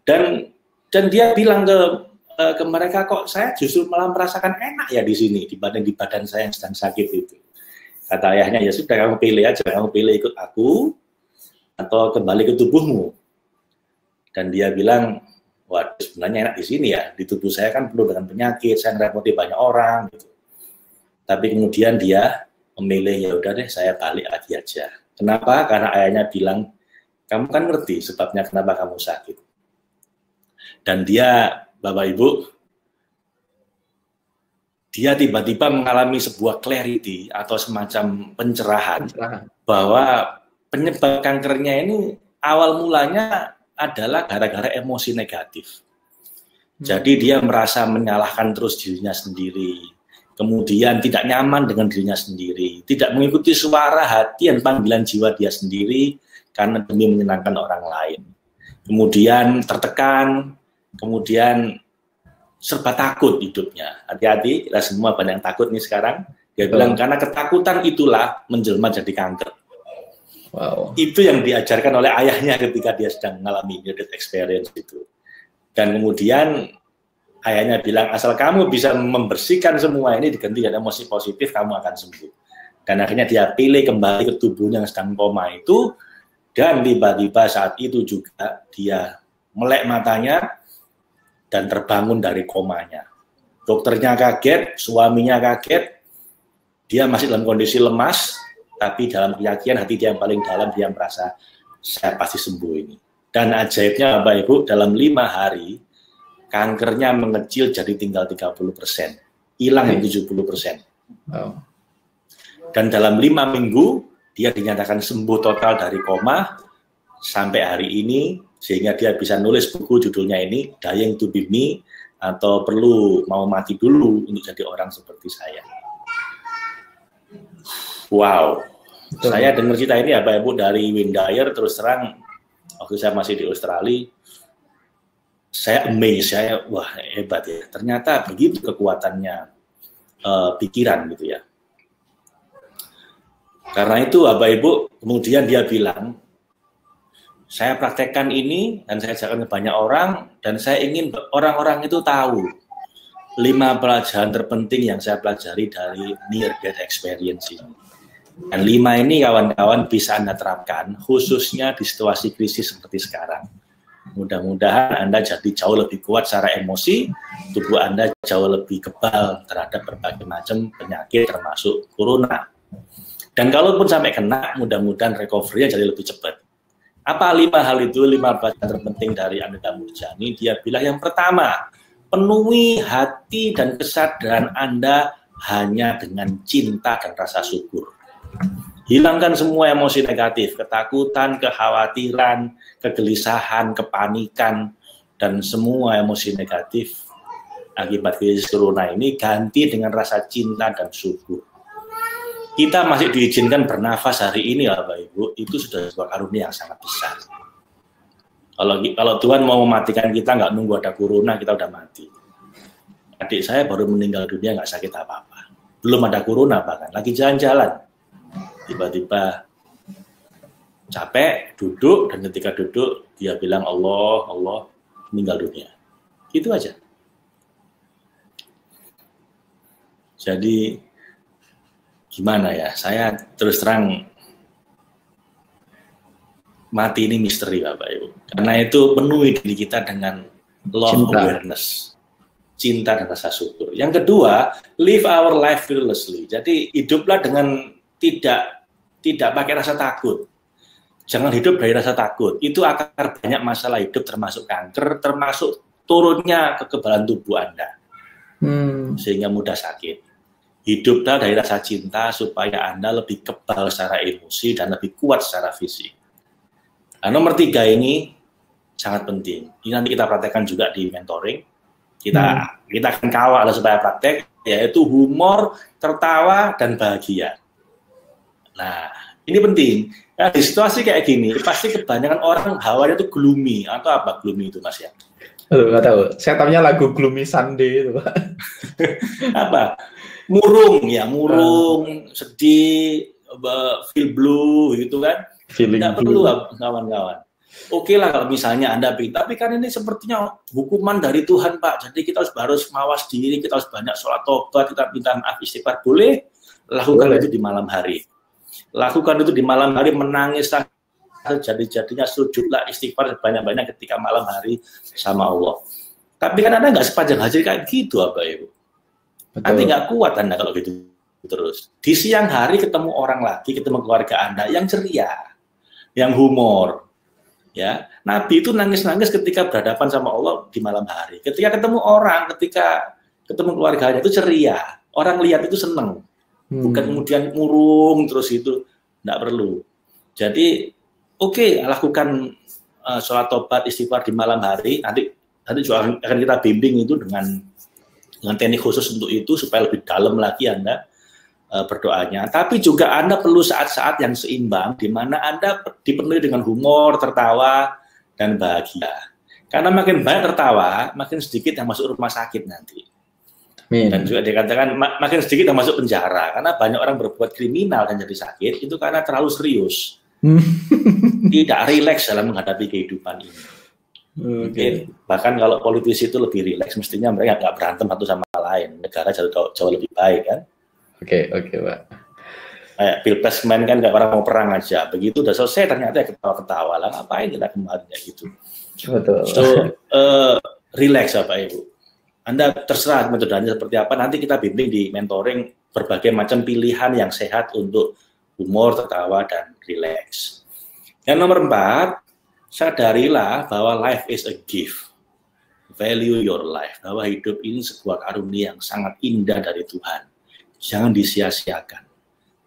[SPEAKER 3] Dan dia bilang ke mereka, kok saya justru malah merasakan enak ya di sini dibanding di badan saya yang sedang sakit itu. Kata ayahnya, ya sudah kamu pilih aja, kamu pilih ikut aku atau kembali ke tubuhmu. Dan dia bilang, waduh sebenarnya enak di sini ya, di tubuh saya kan penuh dengan penyakit, saya ngerepoti banyak orang gitu. Tapi kemudian dia memilih, ya udah deh saya balik lagi aja. Kenapa? Karena ayahnya bilang, kamu kan ngerti sebabnya kenapa kamu sakit. Dan dia, Bapak Ibu, dia tiba-tiba mengalami sebuah clarity atau semacam pencerahan bahwa penyebab kankernya ini awal mulanya adalah gara-gara emosi negatif. Jadi dia merasa menyalahkan terus dirinya sendiri, kemudian tidak nyaman dengan dirinya sendiri, tidak mengikuti suara hati dan panggilan jiwa dia sendiri karena demi menyenangkan orang lain. Kemudian tertekan, kemudian serba takut hidupnya. Hati-hati, kita semua banyak yang takut nih sekarang. Dia bilang karena ketakutan itulah menjelma jadi kanker. Wow. Itu yang diajarkan oleh ayahnya ketika dia sedang mengalami near death experience itu. Dan kemudian ayahnya bilang, asal kamu bisa membersihkan semua ini diganti dengan emosi positif, kamu akan sembuh. Dan akhirnya dia pilih kembali ke tubuhnya yang sedang koma itu, dan tiba-tiba saat itu juga dia melek matanya dan terbangun dari komanya. Dokternya kaget, suaminya kaget, dia masih dalam kondisi lemas, tapi dalam keyakinan hati dia yang paling dalam, dia merasa saya pasti sembuh ini. Dan ajaibnya Bapak Ibu, dalam 5 hari, kankernya mengecil jadi tinggal 30%, hilang 70%. Wow. Dan dalam 5 minggu, dia dinyatakan sembuh total dari koma, sampai hari ini, sehingga dia bisa nulis buku judulnya ini, Dying to be Me, atau perlu mau mati dulu untuk jadi orang seperti saya. Wow. Betul. Saya dengar cerita ini ya Bapak Ibu dari Wayne Dyer, terus terang, waktu saya masih di Australia, saya amazed, saya wah hebat ya, ternyata begitu kekuatannya pikiran gitu ya. Karena itu Bapak Ibu, kemudian dia bilang, saya praktekkan ini dan saya ajarkan ke banyak orang, dan saya ingin orang-orang itu tahu 5 pelajaran terpenting yang saya pelajari dari near death experience ini. Dan 5 ini kawan-kawan bisa Anda terapkan, khususnya di situasi krisis seperti sekarang. Mudah-mudahan Anda jadi jauh lebih kuat secara emosi, tubuh Anda jauh lebih kebal terhadap berbagai macam penyakit termasuk corona. Dan kalaupun sampai kena, mudah-mudahan recovery-nya jadi lebih cepat. Apa 5 hal itu, 5 bagian terpenting dari Anita Murjani? Dia bilang yang pertama, penuhi hati dan kesadaran Anda hanya dengan cinta dan rasa syukur. Hilangkan semua emosi negatif, ketakutan, kekhawatiran, kegelisahan, kepanikan, dan semua emosi negatif akibat krisis corona ini ganti dengan rasa cinta dan syukur. Kita masih diizinkan bernafas hari ini, Bapak Ibu, itu sudah sebuah karunia yang sangat besar. Kalau Tuhan mau mematikan kita, nggak nunggu ada corona, kita udah mati. Adik saya baru meninggal dunia nggak sakit apa-apa. Belum ada corona bahkan, lagi jalan-jalan. Tiba-tiba capek, duduk, dan ketika duduk, dia bilang Allah, Allah, meninggal dunia. Gitu aja. Jadi, gimana ya, saya terus terang mati ini misteri Bapak Ibu. Karena itu penuhi diri kita dengan love awareness, cinta dan rasa syukur. Yang kedua, live our life fearlessly. Jadi hiduplah dengan tidak pakai rasa takut. Jangan hidup dari rasa takut. Itu akar banyak masalah hidup termasuk kanker, termasuk turunnya kekebalan tubuh Anda. Sehingga mudah sakit. Hiduplah dari rasa cinta supaya Anda lebih kebal secara emosi dan lebih kuat secara fisik. Nah, nomor 3 ini sangat penting. Ini nanti kita praktekkan juga di mentoring. Kita akan kawal supaya praktek, yaitu humor, tertawa, dan bahagia. Nah, ini penting. Nah, di situasi kayak gini, pasti kebanyakan orang hawanya itu gloomy. Atau apa gloomy itu, Mas ya?
[SPEAKER 1] Aduh, nggak tahu. Saya tahunya lagu Gloomy Sunday itu, Pak.
[SPEAKER 3] Apa? Murung, sedih, feel blue, gitu kan? Tidak perlu, kawan-kawan. Oke lah kalau misalnya Anda pilih, tapi kan ini sepertinya hukuman dari Tuhan, Pak. Jadi kita harus mawas diri, kita harus banyak sholat tobat, kita minta maaf, istighfar. Boleh? Lakukan itu di malam hari. Lakukan itu di malam hari, menangis jadi-jadinya, sujudlah, istighfar banyak-banyak ketika malam hari sama Allah. Tapi kan Anda nggak sepanjang hari kayak gitu, Bapak Ibu. Nanti nggak kuat Anda kalau gitu terus. Di siang hari ketemu orang lagi, ketemu keluarga Anda yang ceria, yang humor. Ya, Nabi itu nangis-nangis ketika berhadapan sama Allah di malam hari. Ketika ketemu orang, ketika ketemu keluarganya itu ceria. Orang lihat itu seneng. Bukan kemudian murung terus itu, tidak perlu. Jadi, oke, lakukan sholat tobat, istighfar di malam hari. Nanti juga akan kita bimbing itu dengan teknik khusus untuk itu supaya lebih dalam lagi Anda berdoanya. Tapi juga Anda perlu saat-saat yang seimbang di mana Anda dipenuhi dengan humor, tertawa, dan bahagia. Karena makin banyak tertawa, makin sedikit yang masuk rumah sakit nanti. Dan juga dikatakan makin sedikit yang masuk penjara. Karena banyak orang berbuat kriminal dan jadi sakit, itu karena terlalu serius. Tidak rileks dalam menghadapi kehidupan ini. Mungkin bahkan kalau politisi itu lebih rileks, mestinya mereka nggak berantem satu sama lain. Negara jauh lebih baik kan. Oke, Pak. Kayak Pilpres kemarin kan kayak orang mau perang aja. Begitu udah selesai ternyata ketawa-ketawa lah. Ngapain kita kemarin kayak gitu. Betul. So, relax Bapak Ibu. Anda terserah metodenya seperti apa. Nanti kita bimbing di mentoring berbagai macam pilihan yang sehat untuk humor, tertawa, dan relax. Yang nomor 4, sadarilah bahwa life is a gift. Value your life. Bahwa hidup ini sebuah karunia yang sangat indah dari Tuhan. Jangan disia-siakan.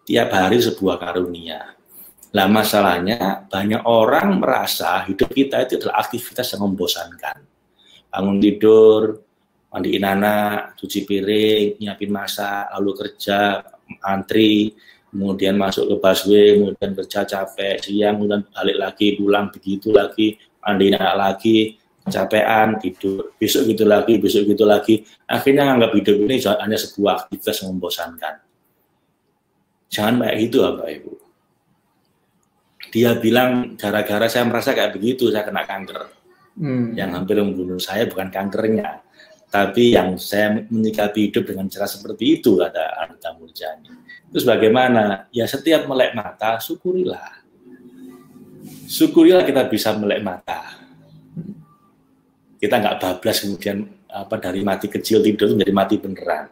[SPEAKER 3] Tiap hari sebuah karunia. Lah masalahnya banyak orang merasa hidup kita itu adalah aktivitas yang membosankan. Bangun tidur, mandiin anak, cuci piring, nyiapin masak, lalu kerja, antri, kemudian masuk ke busway, kemudian kerja capek, siang, kemudian balik lagi, pulang begitu lagi, mandiin anak lagi, kecapean, tidur, besok gitu lagi. Akhirnya nganggap hidup ini hanya sebuah aktivitas yang membosankan. Jangan kayak gitu, Bapak Ibu. Dia bilang, gara-gara saya merasa kayak begitu, saya kena kanker. Yang hampir membunuh saya bukan kankernya, tapi yang saya menyikapi hidup dengan cara seperti itu, kata Anita Murjani. Terus bagaimana? Ya setiap melek mata, syukurilah. Syukurilah kita bisa melek mata. Kita nggak bablas kemudian dari mati kecil tidur menjadi mati beneran.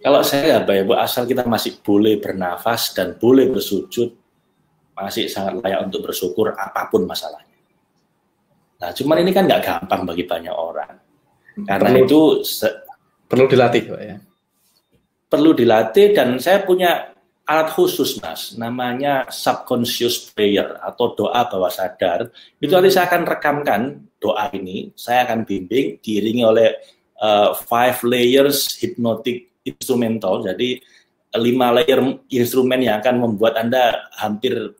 [SPEAKER 3] Kalau saya Bapak Ibu, asal kita masih boleh bernafas dan boleh bersujud, masih sangat layak untuk bersyukur apapun masalahnya. Nah, cuman ini kan nggak gampang bagi banyak orang. Karena itu
[SPEAKER 1] perlu dilatih, Pak ya.
[SPEAKER 3] Perlu dilatih, dan saya punya alat khusus, Mas, namanya subconscious prayer atau doa bawah sadar. Itu nanti saya akan rekamkan doa ini, saya akan bimbing diiringi oleh 5 layers hypnotic instrumental. Jadi 5 layer instrumen yang akan membuat Anda hampir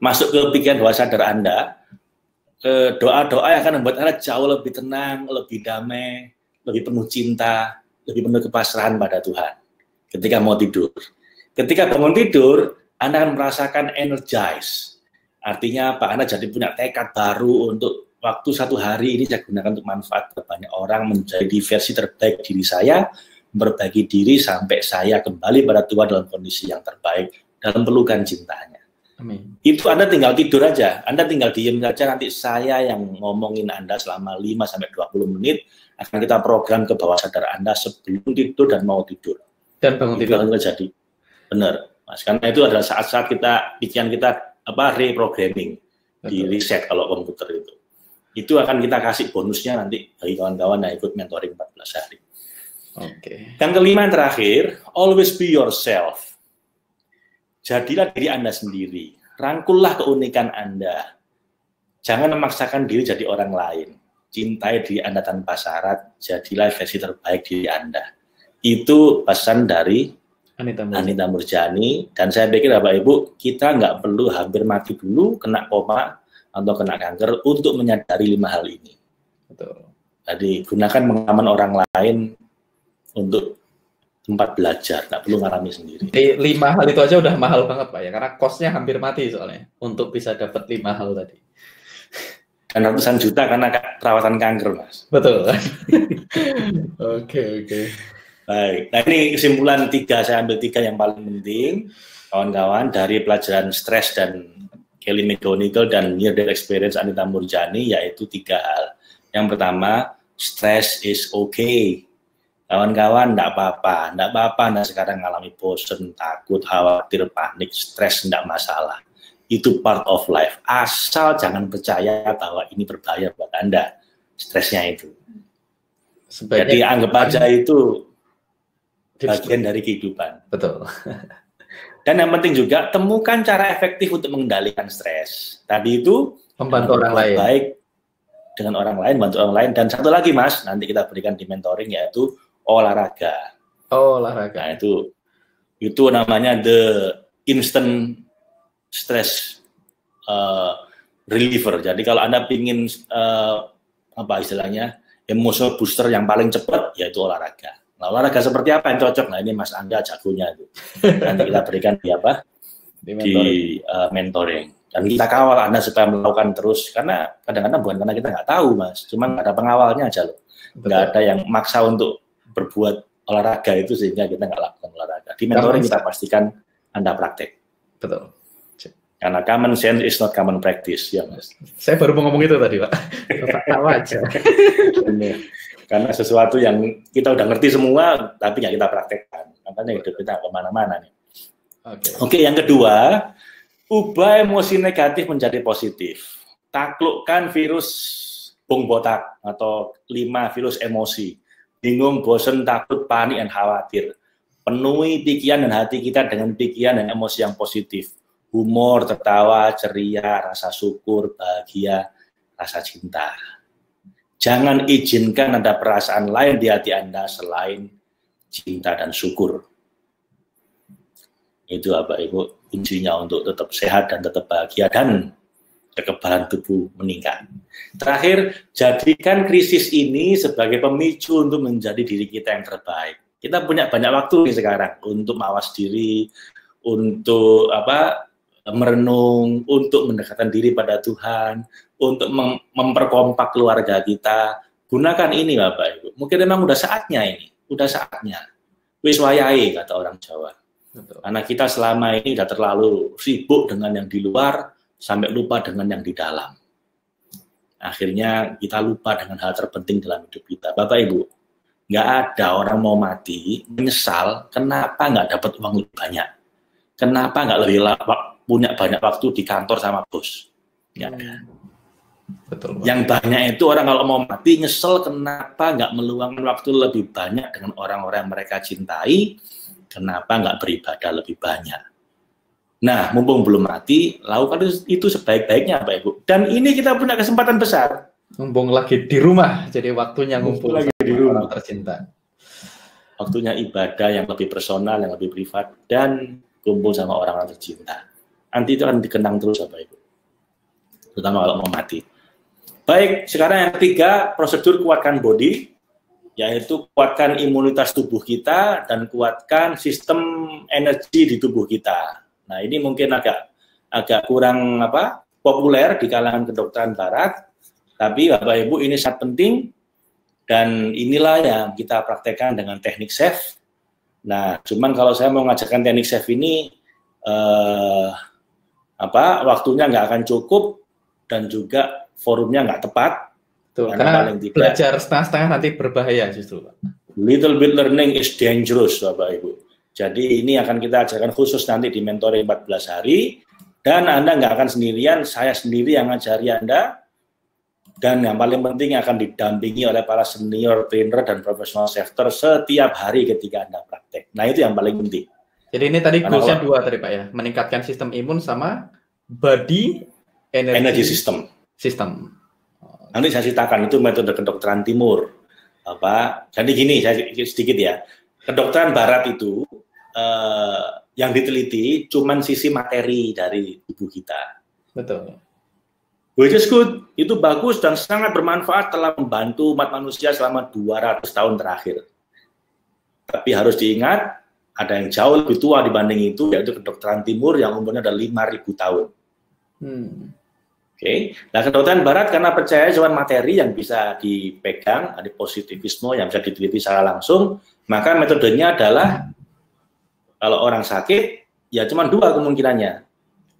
[SPEAKER 3] masuk ke pikiran bawah sadar Anda. Doa-doa yang akan membuat Anda jauh lebih tenang, lebih damai, lebih penuh cinta, lebih penuh kepasrahan pada Tuhan ketika mau tidur. Ketika bangun tidur, Anda akan merasakan energize. Artinya apa? Anda jadi punya tekad baru untuk waktu 1 hari ini saya gunakan untuk manfaat ke banyak orang, menjadi versi terbaik diri saya, berbagi diri sampai saya kembali pada Tuhan dalam kondisi yang terbaik, dalam pelukan cintanya.
[SPEAKER 1] Amin.
[SPEAKER 3] Itu Anda tinggal tidur aja, Anda tinggal diem saja, nanti saya yang ngomongin Anda selama 5-20 menit, akan kita program ke bawah sadar Anda sebelum tidur dan mau tidur.
[SPEAKER 1] Dan bangun tidur.
[SPEAKER 3] Itu jadi benar, Mas. Karena itu adalah saat-saat pikiran kita reprogramming, di reset kalau komputer itu. Itu akan kita kasih bonusnya nanti bagi kawan-kawan yang ikut mentoring 14 hari.
[SPEAKER 1] Oke.
[SPEAKER 3] Yang kelima, yang terakhir, always be yourself. Jadilah diri Anda sendiri. Rangkullah keunikan Anda. Jangan memaksakan diri jadi orang lain. Cintai diri Anda tanpa syarat. Jadilah versi terbaik diri Anda. Itu pesan dari Anita Murjani. Dan saya pikir Bapak Ibu, kita nggak perlu hampir mati dulu, kena koma, atau kena kanker untuk menyadari 5 hal ini.
[SPEAKER 1] Betul.
[SPEAKER 3] Jadi gunakan pengalaman orang lain untuk tempat belajar, nggak perlu ngalami sendiri.
[SPEAKER 1] 5 hal itu aja udah mahal banget Pak ya, karena kosnya hampir mati soalnya untuk bisa dapat 5 hal tadi.
[SPEAKER 3] Dan ratusan juta karena perawatan kanker, Mas.
[SPEAKER 1] Betul. Oke.
[SPEAKER 3] Baik, nah ini kesimpulan 3, saya ambil 3 yang paling penting, kawan-kawan, dari pelajaran stres dan Kelly McGonigal dan Near Death Experience Anita Murjani, yaitu 3 hal. Yang pertama, stress is okay. Kawan-kawan, enggak apa-apa. Nah sekarang ngalami bosen, takut, khawatir, panik, stres, enggak masalah. Itu part of life. Asal jangan percaya bahwa ini berbahaya buat Anda, stresnya itu. Jadi anggap aja itu bagian dari kehidupan.
[SPEAKER 1] Betul.
[SPEAKER 3] Dan yang penting juga, temukan cara efektif untuk mengendalikan stres. Tadi itu
[SPEAKER 1] membantu orang lain.
[SPEAKER 3] Baik dengan orang lain, bantu orang lain. Dan satu lagi, Mas, nanti kita berikan di mentoring, yaitu olahraga.
[SPEAKER 1] Olahraga.
[SPEAKER 3] Nah, itu namanya the instant stress reliever. Jadi kalau Anda ingin istilahnya emotional booster yang paling cepat, yaitu olahraga. Nah, olahraga seperti apa yang cocok? Nah, ini Mas Angga jagonya itu. Nanti kita berikan di mentoring. Dan kita kawal Anda supaya melakukan terus, karena kadang-kadang bukan karena kita nggak tahu, Mas, cuma ada pengawalnya aja loh. Nggak ada yang maksa untuk berbuat olahraga itu sehingga kita nggak lakukan olahraga. Di mentoring kita pastikan Anda praktek.
[SPEAKER 1] Betul.
[SPEAKER 3] Karena common sense is not common practice, ya Mas.
[SPEAKER 1] Saya baru mau ngomong itu tadi, Pak. Tahu aja.
[SPEAKER 3] Karena sesuatu yang kita udah ngerti semua, tapi nggak kita praktekkan. Makanya hidup kita kemana-mana nih. Oke, yang kedua, ubah emosi negatif menjadi positif. Taklukkan virus bung botak atau 5 virus emosi. Bingung, bosan, takut, panik, dan khawatir. Penuhi pikiran dan hati kita dengan pikiran dan emosi yang positif. Humor, tertawa, ceria, rasa syukur, bahagia, rasa cinta. Jangan izinkan ada perasaan lain di hati Anda selain cinta dan syukur. Itu Bapak Ibu kuncinya untuk tetap sehat dan tetap bahagia dan kekebalan tubuh meningkat. Terakhir, jadikan krisis ini sebagai pemicu untuk menjadi diri kita yang terbaik. Kita punya banyak waktu nih sekarang untuk mawas diri, untuk merenung, untuk mendekatkan diri pada Tuhan, untuk memperkompak keluarga kita. Gunakan ini Bapak Ibu. Mungkin memang udah saatnya ini, udah saatnya. Wis wayahe kata orang Jawa. Betul. Karena kita selama ini udah terlalu sibuk dengan yang di luar, sampai lupa dengan yang di dalam. akhirnya kita lupa dengan hal terpenting dalam hidup kita. Bapak Ibu, nggak ada orang mau mati menyesal kenapa nggak dapat uang lebih banyak, kenapa nggak lebih punya banyak waktu di kantor sama bos. Nggak ada.
[SPEAKER 1] Betul.
[SPEAKER 3] Yang banyak itu orang kalau mau mati nyesel kenapa nggak meluangkan waktu lebih banyak dengan orang-orang yang mereka cintai, kenapa nggak beribadah lebih banyak. Nah, mumpung belum mati, lakukan itu sebaik-baiknya, Bapak Ibu. Dan ini kita punya kesempatan besar.
[SPEAKER 1] Mumpung lagi di rumah, jadi waktunya ngumpul
[SPEAKER 3] lagi di rumah
[SPEAKER 1] tercinta.
[SPEAKER 3] Waktunya ibadah yang lebih personal, yang lebih privat, dan kumpul sama orang tercinta. Nanti itu akan dikenang terus, Bapak Ibu. Terutama kalau mau mati. Baik, sekarang yang ketiga, prosedur kuatkan body, yaitu kuatkan imunitas tubuh kita dan kuatkan sistem energi di tubuh kita. Nah, ini mungkin agak kurang populer di kalangan kedokteran barat, tapi Bapak Ibu ini sangat penting dan inilah yang kita praktekkan dengan teknik SAFE. Nah, cuman kalau saya mau ngajarkan teknik SAFE ini waktunya nggak akan cukup dan juga forumnya nggak tepat.
[SPEAKER 1] Tuh, karena belajar setengah-setengah nanti berbahaya justru, Pak.
[SPEAKER 3] Little bit learning is dangerous, Bapak Ibu. Jadi ini akan kita ajarkan khusus nanti di mentoring 14 hari. Dan Anda nggak akan sendirian, saya sendiri yang ngajari Anda. Dan yang paling penting akan didampingi oleh para senior trainer dan professional safety setiap hari ketika Anda praktek. Nah, itu yang paling penting.
[SPEAKER 1] Jadi ini tadi goals-nya dua tadi, Pak, ya. Meningkatkan sistem imun sama body energy system. Nanti saya ceritakan itu metode kedokteran timur. Jadi gini, saya sedikit ya. Kedokteran barat itu yang diteliti cuman sisi materi dari tubuh kita. Betul.
[SPEAKER 3] Which is good, itu bagus dan sangat bermanfaat telah membantu umat manusia selama 200 tahun terakhir. Tapi harus diingat, ada yang jauh lebih tua dibanding itu, yaitu kedokteran timur yang umurnya ada 5.000 tahun. Oke. Nah, kedokteran barat karena percaya cuma materi yang bisa dipegang, ada positivisme yang bisa diteliti secara langsung, maka metodenya adalah kalau orang sakit, ya cuma dua kemungkinannya.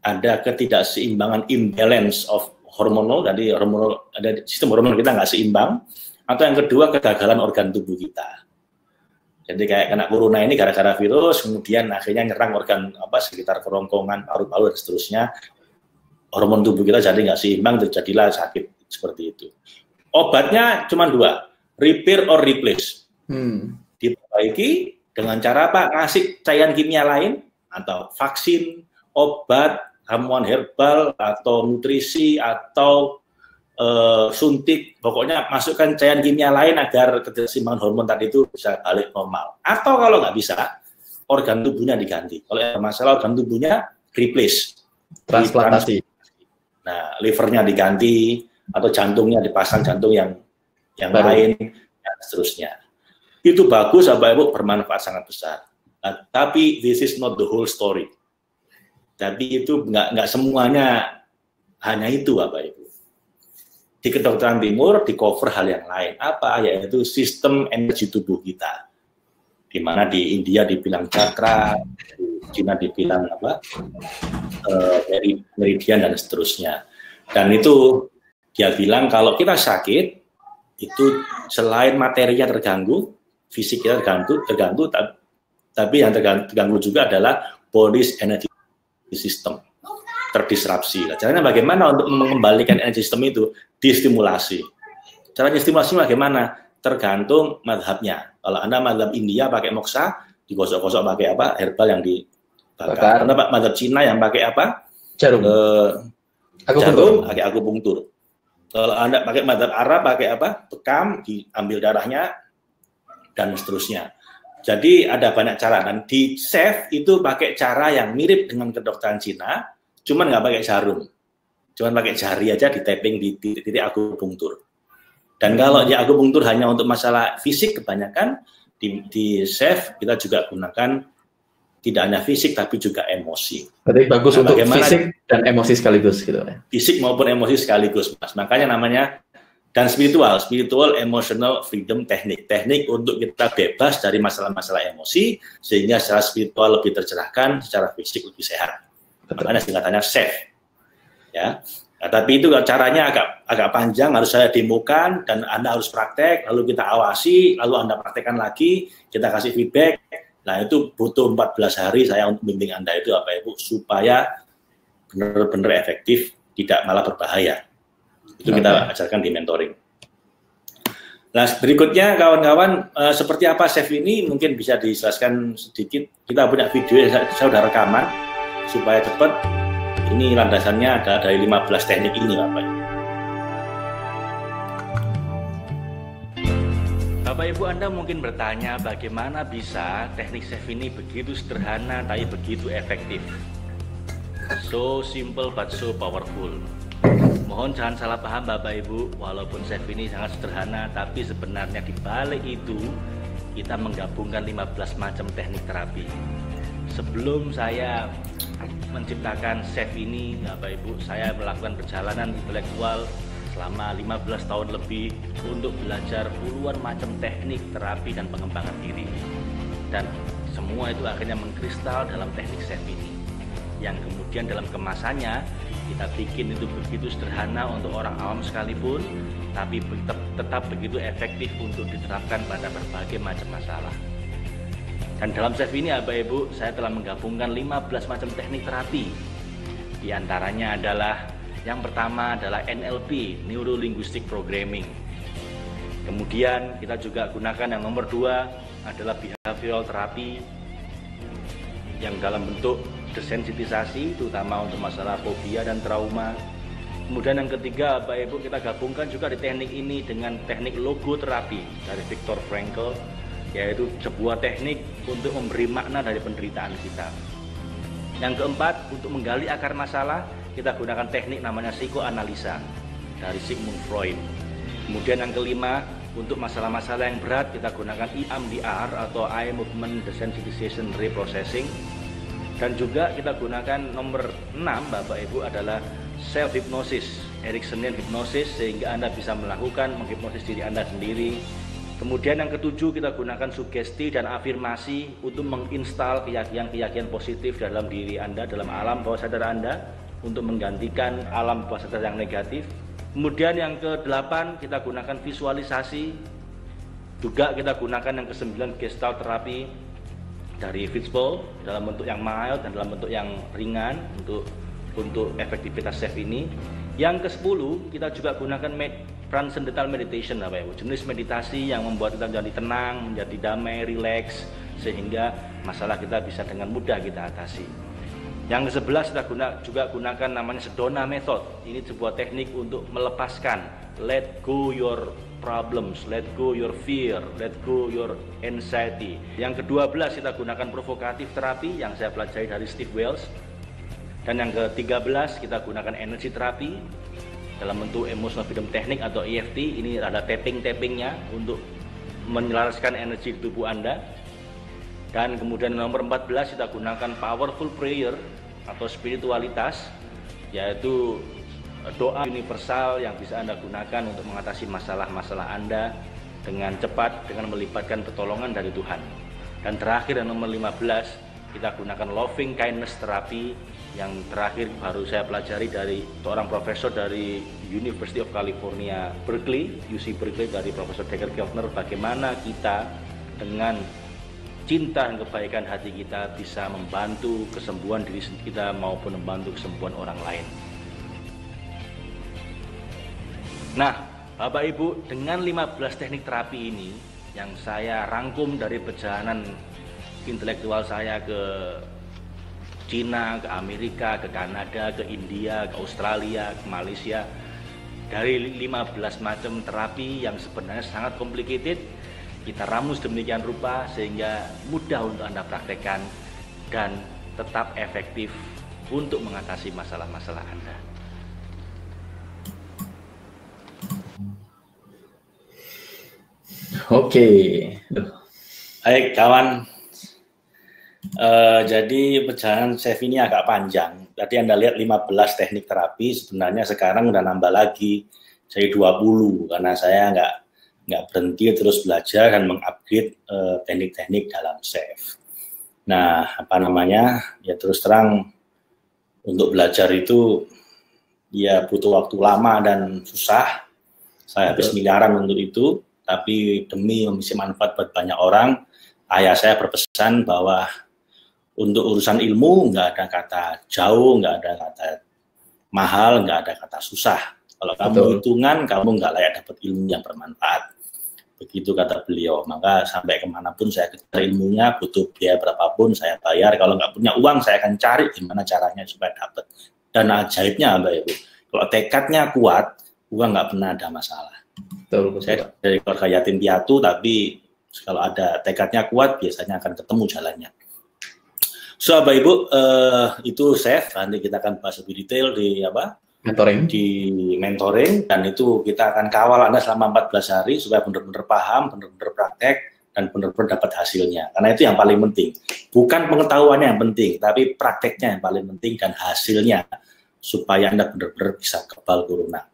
[SPEAKER 3] Ada ketidakseimbangan, imbalance of hormonal, jadi ada sistem hormon kita nggak seimbang, atau yang kedua kegagalan organ tubuh kita. Jadi kayak kena corona ini gara-gara virus, kemudian akhirnya nyerang organ sekitar kerongkongan, paru-paru dan seterusnya. Hormon tubuh kita jadi nggak seimbang, terjadilah sakit seperti itu. Obatnya cuma dua, repair or replace. Diperbaiki dengan cara apa? Ngasih cairan kimia lain, atau vaksin, obat, ramuan herbal, atau nutrisi, atau suntik. Pokoknya masukkan cairan kimia lain agar keseimbangan hormon tadi itu bisa balik normal. Atau kalau nggak bisa, organ tubuhnya diganti. Kalau ada masalah organ tubuhnya, replace.
[SPEAKER 1] Transplantasi.
[SPEAKER 3] Nah, livernya diganti atau jantungnya dipasang jantung yang lain dan seterusnya. Itu bagus, Bapak Ibu, bermanfaat sangat besar. Nah, tapi this is not the whole story. Tapi itu nggak semuanya hanya itu, Bapak Ibu. Di kedokteran timur di cover hal yang lain. Apa? Yaitu sistem energi tubuh kita. Di mana di India dibilang cakra, di Cina dibilang dari meridian dan seterusnya. Dan itu dia bilang kalau kita sakit itu selain materinya terganggu, fisik kita terganggu, tapi yang terganggu juga adalah body's energy system terdisrupsi. Nah, caranya bagaimana untuk mengembalikan energi sistem itu? Distimulasi. Caranya stimulasi bagaimana? Tergantung madhabnya. Kalau Anda madhab India pakai moksa, digosok-gosok pakai herbal yang dibakar. Anda madhab Cina yang pakai
[SPEAKER 1] Jarum.
[SPEAKER 3] Jarum pakai akupunktur. Kalau Anda pakai madhab Arab pakai bekam, diambil darahnya dan seterusnya. Jadi ada banyak cara. Dan di SAFE itu pakai cara yang mirip dengan kedokteran Cina, cuman nggak pakai jarum. Cuman pakai jari aja di tapping di titik akupunktur. Dan kalau di akupunktur hanya untuk masalah fisik kebanyakan, di SAFE kita juga gunakan tidak hanya fisik tapi juga emosi.
[SPEAKER 1] Berarti bagus untuk fisik dan emosi sekaligus gitu ya.
[SPEAKER 3] Fisik maupun emosi sekaligus, Mas. Makanya namanya dan spiritual emotional freedom teknik untuk kita bebas dari masalah-masalah emosi sehingga secara spiritual lebih tercerahkan, secara fisik lebih sehat. Makanya singkatannya SAFE. Ya. Nah, tapi itu caranya agak panjang, harus saya demokan dan Anda harus praktek, lalu kita awasi, lalu Anda praktekkan lagi, kita kasih feedback. Nah, itu butuh 14 hari saya untuk bimbing Anda itu Bapak Ibu supaya benar-benar efektif, tidak malah berbahaya. Itu kita ajarkan di mentoring. Nah, berikutnya kawan-kawan, seperti apa chef ini mungkin bisa dijelaskan sedikit. Kita punya video, saya sudah rekaman supaya cepat. Ini landasannya ada dari 15 teknik ini, Bapak Ibu.
[SPEAKER 6] Bapak Ibu, Anda mungkin bertanya bagaimana bisa teknik chef ini begitu sederhana tapi begitu efektif. So simple but so powerful. Mohon jangan salah paham Bapak Ibu, walaupun chef ini sangat sederhana, tapi sebenarnya di balik itu kita menggabungkan 15 macam teknik terapi. Sebelum saya menciptakan chef ini, Bapak Ibu, saya melakukan perjalanan intelektual selama 15 tahun lebih untuk belajar puluhan macam teknik terapi dan pengembangan diri. Dan semua itu akhirnya mengkristal dalam teknik chef ini, yang kemudian dalam kemasannya kita bikin itu begitu sederhana untuk orang awam sekalipun, tapi tetap begitu efektif untuk diterapkan pada berbagai macam masalah. Dan dalam chef ini Bapak Ibu, saya telah menggabungkan 15 macam teknik terapi. Di antaranya adalah, yang pertama adalah NLP, Neuro Linguistic Programming. Kemudian kita juga gunakan yang nomor 2 adalah Behavioral Therapy, yang dalam bentuk desensitisasi, terutama untuk masalah fobia dan trauma. Kemudian yang ketiga Bapak Ibu, kita gabungkan juga di teknik ini dengan teknik logoterapi dari Viktor Frankl, yaitu sebuah teknik untuk memberi makna dari penderitaan kita. Yang keempat, untuk menggali akar masalah, kita gunakan teknik namanya psikoanalisa dari Sigmund Freud. Kemudian yang kelima, untuk masalah-masalah yang berat, kita gunakan EMDR atau Eye Movement Desensitization Reprocessing. Dan juga kita gunakan nomor 6 Bapak Ibu adalah self hypnosis, Ericksonian hypnosis, sehingga Anda bisa melakukan menghipnosis diri Anda sendiri. Kemudian yang ketujuh, kita gunakan sugesti dan afirmasi untuk menginstal keyakinan-keyakinan positif dalam diri Anda, dalam alam bawah sadar Anda, untuk menggantikan alam bawah sadar yang negatif. Kemudian yang ke-8, kita gunakan visualisasi. Juga kita gunakan yang ke-9, gestalt terapi dari Fitzpaul dalam bentuk yang mild dan dalam bentuk yang ringan untuk efektivitas chef ini. Yang ke-10, kita juga gunakan transcendental meditation Bapak Ibu, jenis meditasi yang membuat kita menjadi tenang, menjadi damai, rileks, sehingga masalah kita bisa dengan mudah kita atasi. Yang ke-11 kita juga gunakan namanya Sedona Method. Ini sebuah teknik untuk melepaskan, let go your problems, let go your fear, let go your anxiety. Yang ke-12 kita gunakan provokatif terapi yang saya pelajari dari Steve Wells. Dan yang ke-13 kita gunakan energy terapi dalam bentuk emotional freedom technique atau EFT. Ini ada tapping-tappingnya untuk menyelaraskan energi di tubuh Anda. Dan kemudian nomor 14 kita gunakan powerful prayer atau spiritualitas, yaitu doa universal yang bisa Anda gunakan untuk mengatasi masalah-masalah Anda dengan cepat dengan melibatkan pertolongan dari Tuhan. Dan terakhir yang nomor 15 kita gunakan loving kindness terapi, yang terakhir baru saya pelajari dari seorang profesor dari University of California Berkeley, UC Berkeley, dari Profesor Decker Keltner, bagaimana kita dengan cinta dan kebaikan hati kita bisa membantu kesembuhan diri kita maupun membantu kesembuhan orang lain. Nah, Bapak Ibu, dengan 15 teknik terapi ini yang saya rangkum dari perjalanan intelektual saya ke Cina, ke Amerika, ke Kanada, ke India, ke Australia, ke Malaysia, dari 15 macam terapi yang sebenarnya sangat complicated, kita ramus demikian rupa sehingga mudah untuk Anda praktekkan dan tetap efektif untuk mengatasi masalah-masalah Anda.
[SPEAKER 1] Oke.
[SPEAKER 3] Baik kawan, jadi perjalanan chef ini agak panjang. Tadi Anda lihat 15 teknik terapi, sebenarnya sekarang udah nambah lagi jadi 20 karena saya nggak berhenti terus belajar dan mengupgrade teknik-teknik dalam chef. Nah, ya terus terang untuk belajar itu dia butuh waktu lama dan susah. Saya habis miliaran untuk itu, tapi demi memberi manfaat buat banyak orang, ayah saya berpesan bahwa untuk urusan ilmu nggak ada kata jauh, nggak ada kata mahal, nggak ada kata susah. Kalau kamu hitungan, kamu nggak layak dapat ilmu yang bermanfaat. Begitu kata beliau. Maka sampai kemanapun saya kejar ilmunya, butuh biaya berapapun saya bayar. Kalau nggak punya uang, saya akan cari gimana caranya supaya dapat. Dan ajaibnya, Mbak Ibu, kalau tekadnya kuat, uang nggak pernah ada masalah.
[SPEAKER 1] Betul.
[SPEAKER 3] Saya dari keluarga yatim piatu, tapi kalau ada tekadnya kuat, biasanya akan ketemu jalannya. So, Bapak Ibu, itu Chef. Nanti kita akan bahas lebih detail di mentoring, dan itu kita akan kawal Anda selama 14 hari supaya benar-benar paham, benar-benar praktek, dan benar-benar dapat hasilnya. Karena itu yang paling penting. Bukan pengetahuannya yang penting, tapi prakteknya yang paling penting dan hasilnya supaya Anda benar-benar bisa kebal corona.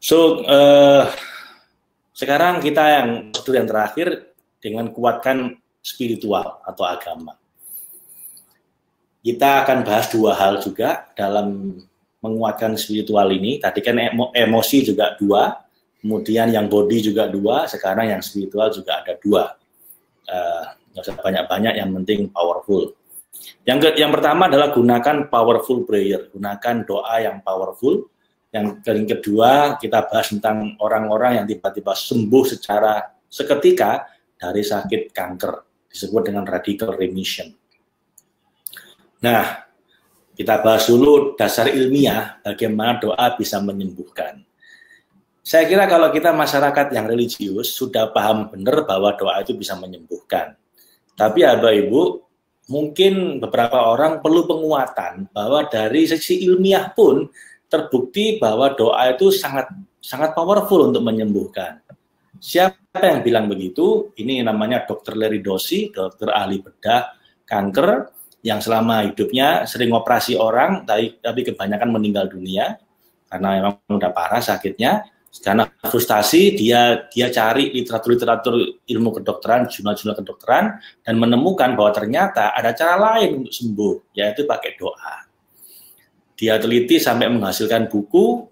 [SPEAKER 3] So, sekarang kita yang terakhir dengan kuatkan spiritual atau agama. Kita akan bahas dua hal juga dalam menguatkan spiritual ini. Tadi kan emosi juga dua, kemudian yang body juga dua, sekarang yang spiritual juga ada dua. Nggak usah banyak-banyak, yang penting powerful. Yang pertama adalah gunakan powerful prayer, gunakan doa yang powerful. Yang kedua, kita bahas tentang orang-orang yang tiba-tiba sembuh secara seketika dari sakit kanker, disebut dengan radical remission. Nah, kita bahas dulu dasar ilmiah bagaimana doa bisa menyembuhkan. Saya kira kalau kita masyarakat yang religius sudah paham benar bahwa doa itu bisa menyembuhkan. Tapi Bapak Ibu, mungkin beberapa orang perlu penguatan bahwa dari sisi ilmiah pun terbukti bahwa doa itu sangat powerful untuk menyembuhkan. Siapa yang bilang begitu? Ini namanya Dr. Larry Dossey, dokter ahli bedah kanker, yang selama hidupnya sering operasi orang, tapi kebanyakan meninggal dunia karena memang udah parah sakitnya. Karena frustasi, dia cari literatur ilmu kedokteran, jurnal-jurnal kedokteran, dan menemukan bahwa ternyata ada cara lain untuk sembuh, yaitu pakai doa. Dia teliti sampai menghasilkan buku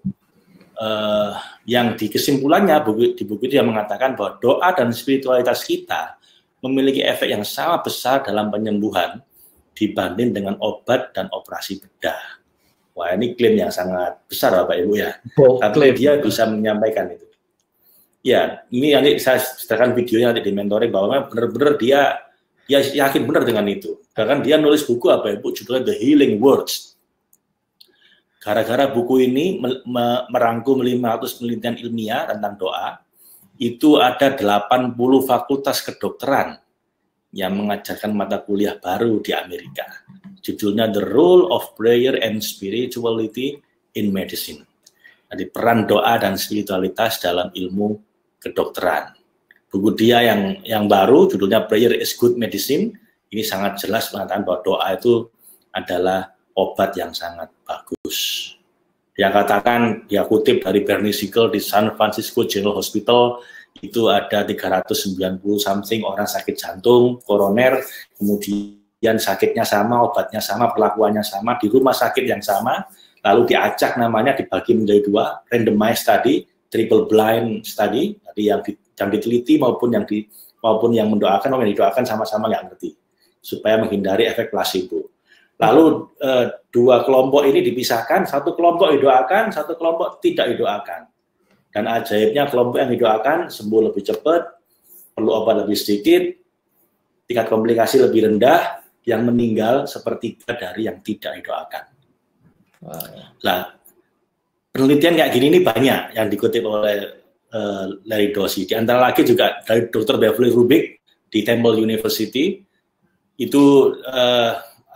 [SPEAKER 3] yang di kesimpulannya di buku itu dia mengatakan bahwa doa dan spiritualitas kita memiliki efek yang sama besar dalam penyembuhan dibanding dengan obat dan operasi bedah. Wah, ini klaim yang sangat besar Bapak Ibu ya. Tapi dia bisa menyampaikan itu. Ya, ini nanti saya sediakan videonya nanti di mentoring bahwa benar-benar dia yakin benar dengan itu. Bahkan dia nulis buku Bapak Ibu judulnya The Healing Words. Gara-gara buku ini merangkum 500 penelitian ilmiah tentang doa, itu ada 80 fakultas kedokteran yang mengajarkan mata kuliah baru di Amerika. Judulnya The Role of Prayer and Spirituality in Medicine. Jadi peran doa dan spiritualitas dalam ilmu kedokteran. Buku dia yang baru judulnya Prayer is Good Medicine. Ini sangat jelas mengatakan bahwa doa itu adalah obat yang sangat bagus. Dia katakan, dia kutip dari Bernie Siegel di San Francisco General Hospital, itu ada 390 something orang sakit jantung, koroner, kemudian sakitnya sama, obatnya sama, perlakuannya sama, di rumah sakit yang sama, lalu diacak namanya, dibagi menjadi dua, randomized study, triple blind study, jadi yang diteliti maupun yang mendoakan, maupun yang didoakan sama-sama nggak ngerti, supaya menghindari efek placebo. Lalu dua kelompok ini dipisahkan, satu kelompok didoakan, satu kelompok tidak didoakan. Dan ajaibnya kelompok yang didoakan sembuh lebih cepat, perlu obat lebih sedikit, tingkat komplikasi lebih rendah, yang meninggal sepertiga dari yang tidak didoakan. Nah, penelitian kayak gini ini banyak yang dikutip oleh Larry Dossey. Di antara lagi juga dari Dr. Beverly Rubik di Temple University, itu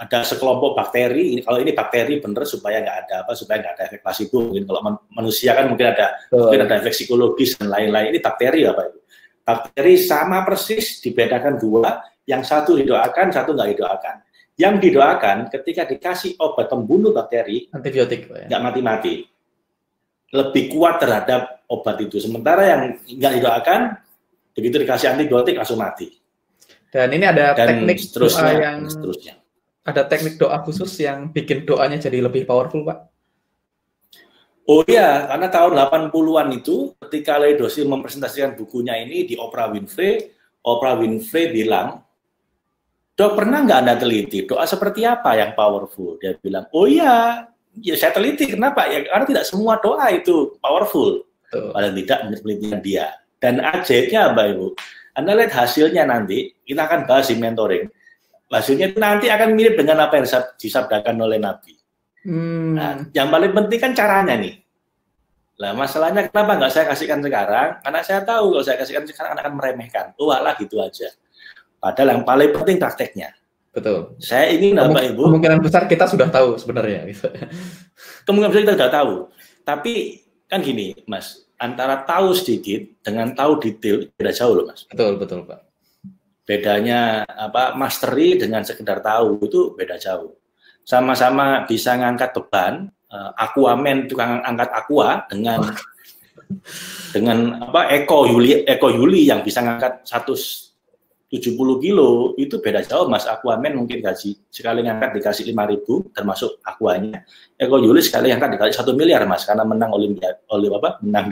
[SPEAKER 3] ada sekelompok bakteri. Kalau ini bakteri bener supaya nggak ada efek placebo. Mungkin kalau manusia kan mungkin ada efek psikologis dan lain-lain. Ini bakteri apa itu? Bakteri sama persis, dibedakan dua. Yang satu didoakan, satu nggak didoakan. Yang didoakan ketika dikasih obat pembunuh bakteri,
[SPEAKER 1] antibiotik,
[SPEAKER 3] nggak mati-mati, lebih kuat terhadap obat itu. Sementara yang nggak didoakan, begitu dikasih antibiotik langsung mati.
[SPEAKER 1] Dan ini ada teknik
[SPEAKER 3] seterusnya.
[SPEAKER 1] Ada teknik doa khusus yang bikin doanya jadi lebih powerful, Pak?
[SPEAKER 3] Oh iya, karena tahun 80-an itu ketika Larry Dossey mempresentasikan bukunya ini di Oprah Winfrey bilang, "Dok, pernah nggak Anda teliti doa seperti apa yang powerful?" Dia bilang, "Oh iya, ya saya teliti. Kenapa? Ya karena tidak semua doa itu powerful. Paling tidak menurut penelitian dia." Dan ajaibnya Bapak Ibu, Anda lihat hasilnya nanti, kita akan bahas di mentoring. Hasilnya nanti akan mirip dengan apa yang disabdakan oleh Nabi. Nah, yang paling penting kan caranya nih. Nah, masalahnya kenapa nggak saya kasihkan sekarang? Karena saya tahu kalau saya kasihkan sekarang akan meremehkan. Oh, alah gitu aja. Padahal yang paling penting prakteknya.
[SPEAKER 1] Betul.
[SPEAKER 3] Saya ingin Bapak Ibu.
[SPEAKER 1] Kemungkinan besar kita sudah tahu sebenarnya.
[SPEAKER 3] Kemungkinan besar kita sudah tahu. Tapi kan gini, Mas, antara tahu sedikit dengan tahu detail beda jauh loh, Mas.
[SPEAKER 1] Betul, Pak.
[SPEAKER 3] Bedanya mastery dengan sekedar tahu itu beda jauh. Sama-sama bisa ngangkat beban, Aquaman tukang angkat aqua dengan Eko Yuli yang bisa ngangkat 170 kilo, itu beda jauh, Mas. Aquaman mungkin gaji sekali ngangkat dikasih 5.000 termasuk aquanya. Eko Yuli sekali ngangkat dikasih 1 miliar, Mas, karena menang menang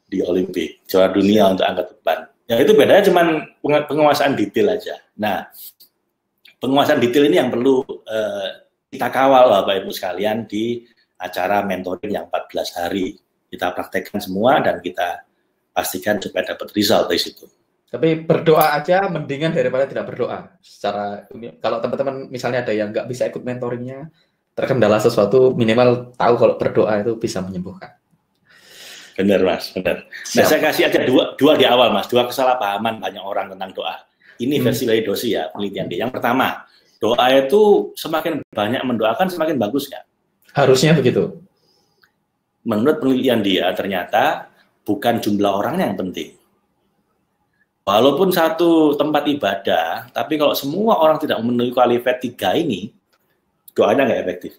[SPEAKER 3] di Olimpik, juara dunia untuk angkat beban. Ya itu bedanya cuman penguasaan detail aja. Nah, penguasaan detail ini yang perlu kita kawal Bapak Ibu sekalian di acara mentoring yang 14 hari. Kita praktekkan semua dan kita pastikan supaya dapat result dari situ.
[SPEAKER 1] Tapi berdoa aja mendingan daripada tidak berdoa. Kalau teman-teman misalnya ada yang nggak bisa ikut mentoringnya, terkendala sesuatu, minimal tahu kalau berdoa itu bisa menyembuhkan.
[SPEAKER 3] Benar, Mas, benar. Nah, saya kasih aja dua di awal, Mas. 2 kesalahpahaman banyak orang tentang doa. Ini versi Larry Dossey ya, penelitian dia. Yang pertama, doa itu semakin banyak mendoakan semakin bagus nggak?
[SPEAKER 1] Harusnya begitu.
[SPEAKER 3] Menurut penelitian dia, ternyata bukan jumlah orang yang penting. Walaupun satu tempat ibadah, tapi kalau semua orang tidak memenuhi kualifikasi 3 ini, doanya nggak efektif.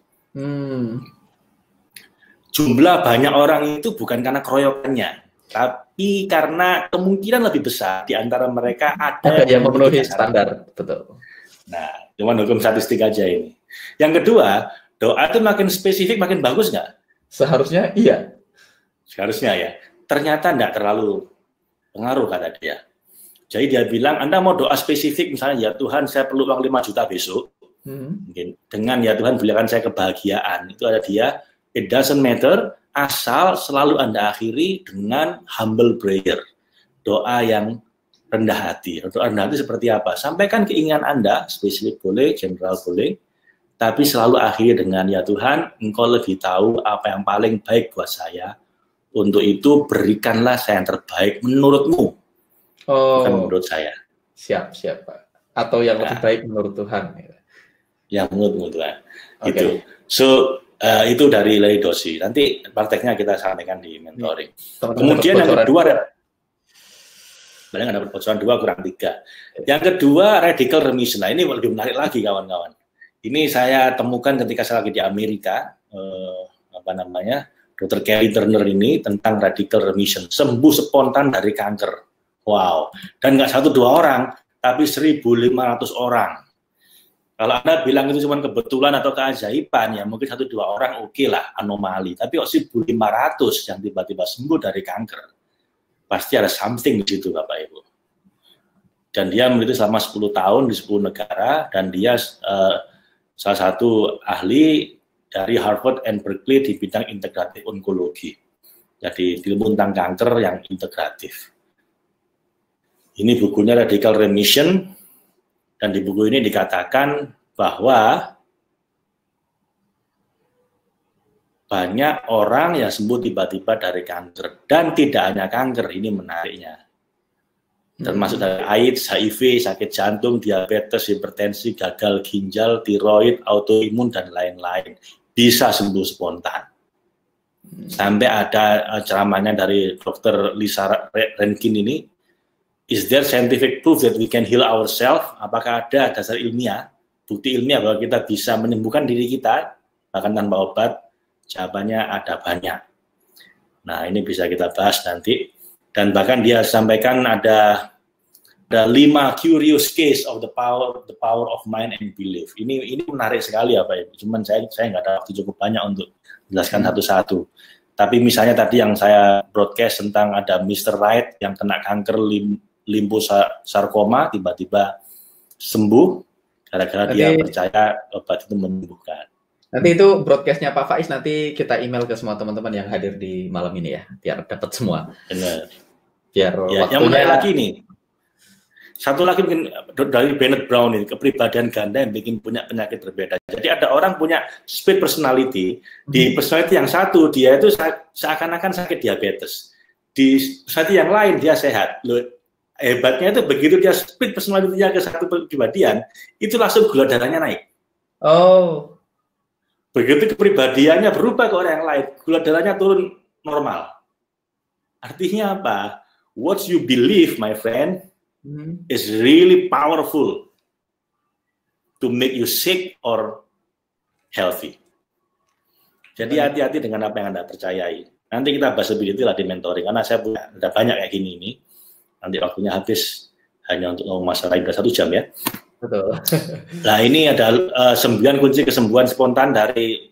[SPEAKER 3] Jumlah banyak orang itu bukan karena keroyokannya, tapi karena kemungkinan lebih besar di antara mereka ada
[SPEAKER 1] yang memenuhi standar. Betul.
[SPEAKER 3] Nah, cuma hukum statistik aja ini. Yang kedua, doa itu makin spesifik makin bagus nggak?
[SPEAKER 1] Seharusnya iya.
[SPEAKER 3] Seharusnya ya. Ternyata nggak terlalu pengaruh kata dia. Jadi dia bilang, Anda mau doa spesifik misalnya, ya Tuhan saya perlu uang 5 juta besok. Mungkin dengan ya Tuhan berikan saya kebahagiaan. Itu ada dia. It doesn't matter, asal selalu Anda akhiri dengan humble prayer. Doa yang rendah hati. Doa rendah hati seperti apa? Sampaikan keinginan Anda, spesifik boleh, general boleh, tapi selalu akhiri dengan, ya Tuhan, Engkau lebih tahu apa yang paling baik buat saya. Untuk itu berikanlah saya yang terbaik menurut-Mu, bukan menurut saya.
[SPEAKER 1] Siap, Pak. Atau yang lebih baik menurut Tuhan.
[SPEAKER 3] Yang menurut Tuhan. Okay. Gitu. So, itu dari Larry Dossey. Nanti prakteknya kita sampaikan di mentoring. Kemudian yang kedua, paling ada bocoran 2 kurang 3. Yang kedua, radical remission. Nah, ini lebih menarik lagi kawan-kawan. Ini saya temukan ketika saya lagi di Amerika, Dr. Kelly Turner ini tentang radical remission, sembuh spontan dari kanker. Wow. Dan nggak 1-2 orang, tapi 1.500 orang. Kalau Anda bilang itu cuma kebetulan atau keajaiban, ya mungkin 1-2 orang oke lah, anomali. Tapi kok 1.500 yang tiba-tiba sembuh dari kanker, pasti ada something di situ, Bapak Ibu. Dan dia meneliti selama 10 tahun di 10 negara, dan dia salah satu ahli dari Harvard and Berkeley di bidang integratif onkologi. Jadi ilmu tentang kanker yang integratif. Ini bukunya Radical Remission. Dan di buku ini dikatakan bahwa banyak orang yang sembuh tiba-tiba dari kanker. Dan tidak hanya kanker, ini menariknya. Termasuk dari AIDS, HIV, sakit jantung, diabetes, hipertensi, gagal ginjal, tiroid, autoimun, dan lain-lain. Bisa sembuh spontan. Sampai ada ceramahnya dari Dr. Lisa Rankin ini, is there scientific proof that we can heal ourselves? Apakah ada dasar ilmiah, bukti ilmiah bahwa kita bisa menyembuhkan diri kita, bahkan tanpa obat? Jawabannya ada banyak. Nah, ini bisa kita bahas nanti. Dan bahkan dia sampaikan ada Ada 5 curious case of the power of mind and belief. Ini menarik sekali ya Pak Ibu. Cuman saya nggak ada waktu cukup banyak untuk jelaskan satu-satu. Tapi misalnya tadi yang saya broadcast tentang ada Mr. Wright yang kena kanker limfosarkoma tiba-tiba sembuh gara-gara dia percaya obat itu menyembuhkan.
[SPEAKER 1] Nanti itu broadcastnya Pak Faiz nanti kita email ke semua teman-teman yang hadir di malam ini ya, biar dapat semua.
[SPEAKER 3] Benar.
[SPEAKER 1] Biar
[SPEAKER 3] ya,
[SPEAKER 1] waktunya...
[SPEAKER 3] Yang menarik lagi nih, satu lagi mungkin dari Bennett Brown ini, kepribadian ganda yang bikin punya penyakit berbeda. Jadi ada orang punya split personality, di personality yang satu dia itu seakan-akan sakit diabetes, di personality yang lain dia sehat. Loh, hebatnya itu begitu dia split personality-nya ke satu kepribadian, itu langsung gula darahnya naik.
[SPEAKER 1] Oh.
[SPEAKER 3] Begitu kepribadiannya berubah ke orang yang lain, gula darahnya turun normal. Artinya apa? What you believe, my friend, is really powerful to make you sick or healthy. Jadi hati-hati dengan apa yang Anda percayai. Nanti kita bahas lebih detail di mentoring, karena saya punya ada banyak kayak gini ini. Nanti waktunya habis hanya untuk ngomong masalah ini 1 jam ya.
[SPEAKER 1] Betul.
[SPEAKER 3] Nah ini ada 9 kunci kesembuhan spontan dari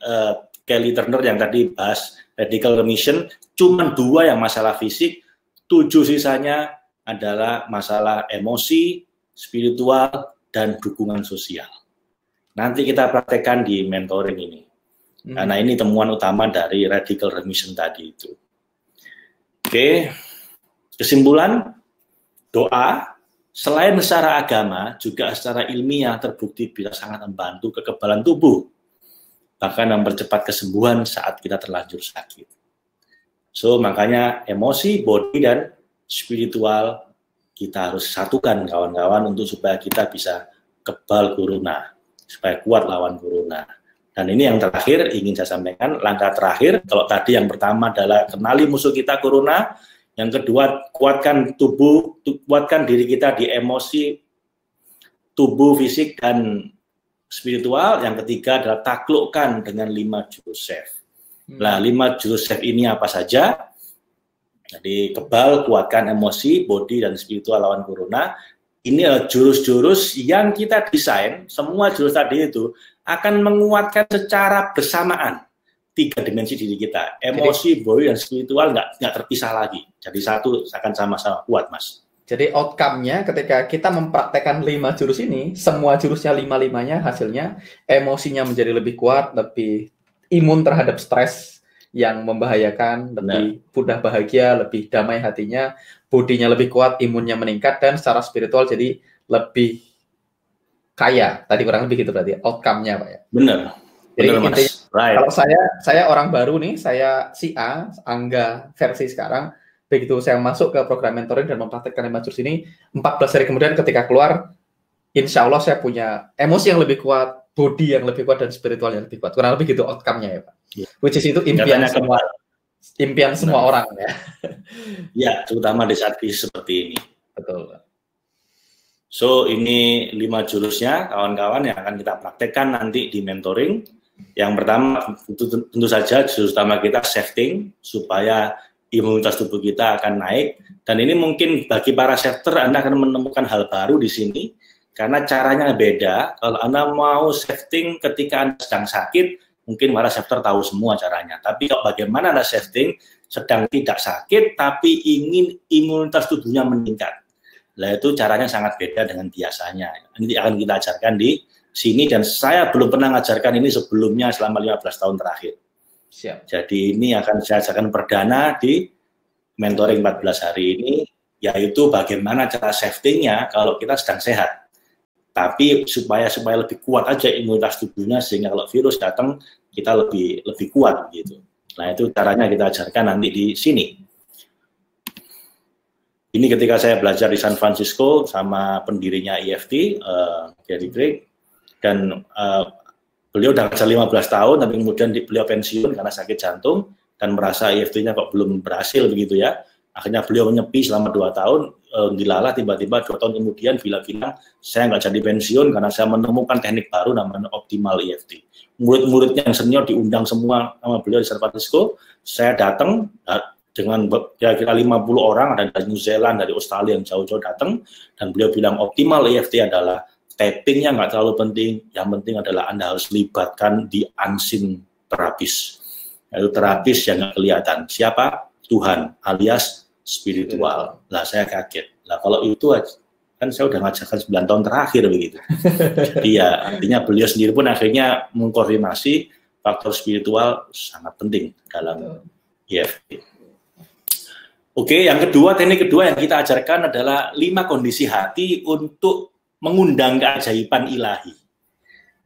[SPEAKER 3] Kelly Turner yang tadi bahas radical remission. Cuma 2 yang masalah fisik, 7 sisanya adalah masalah emosi, spiritual, dan dukungan sosial. Nanti kita praktekkan di mentoring ini. Karena ini temuan utama dari radical remission tadi itu. Oke, kesimpulan, doa, selain secara agama, juga secara ilmiah terbukti bisa sangat membantu kekebalan tubuh, bahkan mempercepat kesembuhan saat kita terlanjur sakit. So, makanya emosi, body, dan spiritual kita harus satukan kawan-kawan untuk supaya kita bisa kebal corona, supaya kuat lawan corona. Dan ini yang terakhir ingin saya sampaikan, langkah terakhir, kalau tadi yang pertama adalah kenali musuh kita corona, yang kedua kuatkan tubuh, kuatkan diri kita di emosi, tubuh, fisik, dan spiritual. Yang ketiga adalah taklukkan dengan 5 jurus SAFE. Nah, 5 jurus SAFE ini apa saja? Jadi kebal, kuatkan emosi, body, dan spiritual lawan corona. Ini adalah jurus-jurus yang kita desain, semua jurus tadi itu akan menguatkan secara bersamaan 3 dimensi diri kita. Emosi, body, dan spiritual nggak terpisah lagi. Jadi satu akan sama-sama kuat, Mas.
[SPEAKER 1] Jadi outcome-nya ketika kita mempraktekkan 5 jurus ini, semua jurusnya 5-5-nya hasilnya emosinya menjadi lebih kuat, lebih imun terhadap stres yang membahayakan, lebih mudah bahagia, lebih damai hatinya, bodinya lebih kuat, imunnya meningkat, dan secara spiritual jadi lebih kaya. Tadi kurang lebih gitu berarti outcome-nya, Pak ya.
[SPEAKER 3] Benar.
[SPEAKER 1] Jadi
[SPEAKER 3] benar,
[SPEAKER 1] intinya,
[SPEAKER 3] right.
[SPEAKER 1] Kalau saya orang baru nih, saya si A, Angga versi sekarang, begitu saya masuk ke program mentoring dan mempraktekkan 5 jurus ini, 14 hari kemudian ketika keluar, insya Allah saya punya emosi yang lebih kuat, body yang lebih kuat, dan spiritual yang lebih kuat. Kurang lebih gitu outcome-nya ya Pak. Which is itu impian semua orang ya.
[SPEAKER 3] Ya, terutama di saat krisis seperti ini.
[SPEAKER 1] Betul.
[SPEAKER 3] So, ini 5 jurusnya, kawan-kawan, yang akan kita praktekkan nanti di mentoring. Yang pertama, tentu saja jurus utama kita shifting, supaya imunitas tubuh kita akan naik. Dan ini mungkin bagi para shifter, Anda akan menemukan hal baru di sini, karena caranya beda. Kalau Anda mau shifting ketika Anda sedang sakit, mungkin para shifter tahu semua caranya. Tapi kalau bagaimana Anda shifting sedang tidak sakit, tapi ingin imunitas tubuhnya meningkat. Nah, itu caranya sangat beda dengan biasanya. Ini akan kita ajarkan di sini, dan saya belum pernah mengajarkan ini sebelumnya selama 15 tahun terakhir.
[SPEAKER 1] Siap.
[SPEAKER 3] Jadi ini akan saya ajarkan perdana di mentoring 14 hari ini, yaitu bagaimana cara shiftingnya kalau kita sedang sehat. Tapi supaya lebih kuat aja imunitas tubuhnya, sehingga kalau virus datang kita lebih kuat gitu. Nah, itu caranya kita ajarkan nanti di sini. Ini ketika saya belajar di San Francisco sama pendirinya EFT, Gary Craig, dan beliau udah ngajar 15 tahun, tapi kemudian beliau pensiun karena sakit jantung dan merasa EFT-nya kok belum berhasil begitu ya. Akhirnya beliau menyepi selama 2 tahun, dilalah tiba-tiba 2 tahun kemudian bilang saya nggak jadi pensiun karena saya menemukan teknik baru namanya optimal EFT. Murid-muridnya yang senior diundang semua sama beliau di San Francisco, saya datang, dengan kira-kira 50 orang, ada dari New Zealand, dari Australia yang jauh-jauh datang, dan beliau bilang optimal EFT adalah tappingnya nggak terlalu penting, yang penting adalah Anda harus libatkan di unseen terapis, yaitu terapis yang nggak kelihatan. Siapa? Tuhan, alias spiritual. Lah saya kaget. Lah kalau itu kan saya udah ngajarkan 9 tahun terakhir begitu. Iya, artinya beliau sendiri pun akhirnya mengkonfirmasi faktor spiritual sangat penting dalam EFT. Oke, yang kedua, teknik kedua yang kita ajarkan adalah 5 kondisi hati untuk mengundang keajaiban ilahi.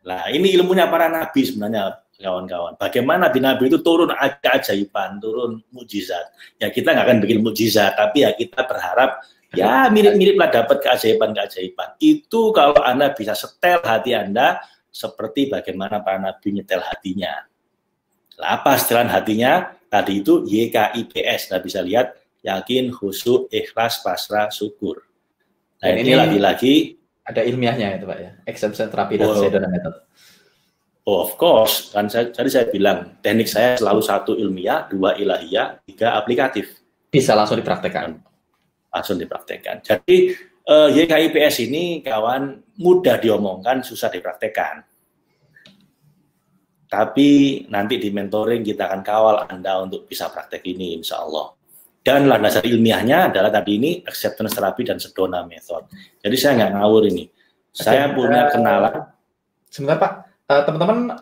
[SPEAKER 3] Nah, ini ilmunya para nabi sebenarnya, kawan-kawan. Bagaimana nabi-nabi itu turun keajaiban, turun mukjizat. Ya kita nggak akan bikin mukjizat, tapi ya kita berharap ya mirip-mirip lah dapat keajaiban-keajaiban. Itu kalau Anda bisa setel hati Anda seperti bagaimana para nabi nyetel hatinya. Lah, apa setelan hatinya? Tadi itu YKIPS. Anda bisa lihat, yakin, khusyuk, ikhlas, pasrah, syukur. Nah, ini lagi-lagi
[SPEAKER 1] ada ilmiahnya itu Pak ya, acceptance therapy dan Sedona method.
[SPEAKER 3] Oh, of course, kan tadi saya bilang teknik saya selalu 1 ilmiah, 2 ilahiyah, 3 aplikatif.
[SPEAKER 1] Bisa langsung dipraktekkan.
[SPEAKER 3] Langsung dipraktekkan. Jadi YKIPS ini kawan mudah diomongkan, susah dipraktekkan. Tapi nanti di mentoring kita akan kawal Anda untuk bisa praktek ini, insya Allah. Dan landasan ilmiahnya adalah tadi ini acceptance therapy dan Sedona method. Jadi saya nggak ngawur ini. Saya punya kenalan.
[SPEAKER 1] Sebentar Pak, teman-teman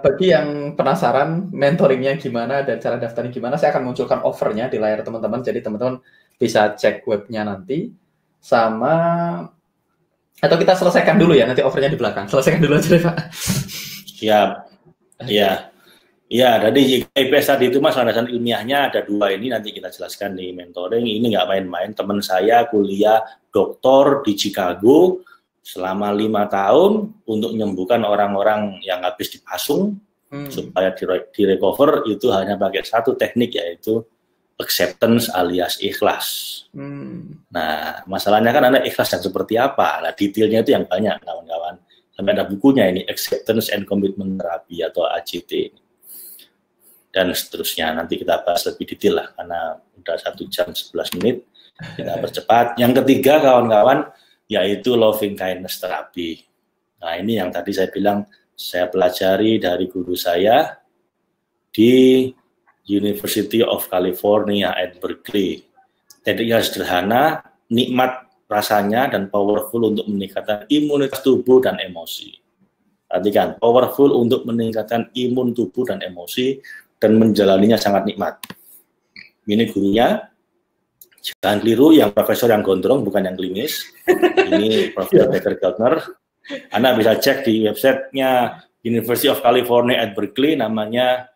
[SPEAKER 1] bagi yang penasaran mentoringnya gimana dan cara daftarnya gimana, saya akan munculkan offernya di layar teman-teman. Jadi teman-teman bisa cek webnya nanti sama, atau kita selesaikan dulu ya, nanti offernya di belakang. Selesaikan dulu aja deh Pak.
[SPEAKER 3] Siap. Ya. Ya, jadi IPS tadi itu Mas, landasan ilmiahnya ada 2 ini, nanti kita jelaskan di mentoring. Ini nggak main-main, teman saya kuliah doktor di Chicago selama 5 tahun untuk menyembuhkan orang-orang yang habis dipasung supaya di-recover, itu hanya pakai 1 teknik, yaitu acceptance alias ikhlas. Nah, masalahnya kan Anda ikhlas yang seperti apa? Nah, detailnya itu yang banyak, kawan-kawan. Sampai ada bukunya ini, Acceptance and Commitment Therapy atau ACT. Dan seterusnya, nanti kita bahas lebih detail lah, karena udah 1 jam 11 menit, kita percepat. Yang ketiga, kawan-kawan, yaitu Loving Kindness Therapy. Nah, ini yang tadi saya bilang, saya pelajari dari guru saya di University of California at Berkeley. Tekniknya sederhana, nikmat rasanya, dan powerful untuk meningkatkan imunitas tubuh dan emosi. Perhatikan, powerful untuk meningkatkan imun tubuh dan emosi, dan menjalaninya sangat nikmat. Ini gurunya, jangan keliru, yang profesor yang gondrong, bukan yang klinis. Ini Profesor Becker Geltner. Anda bisa cek di websitenya University of California at Berkeley, namanya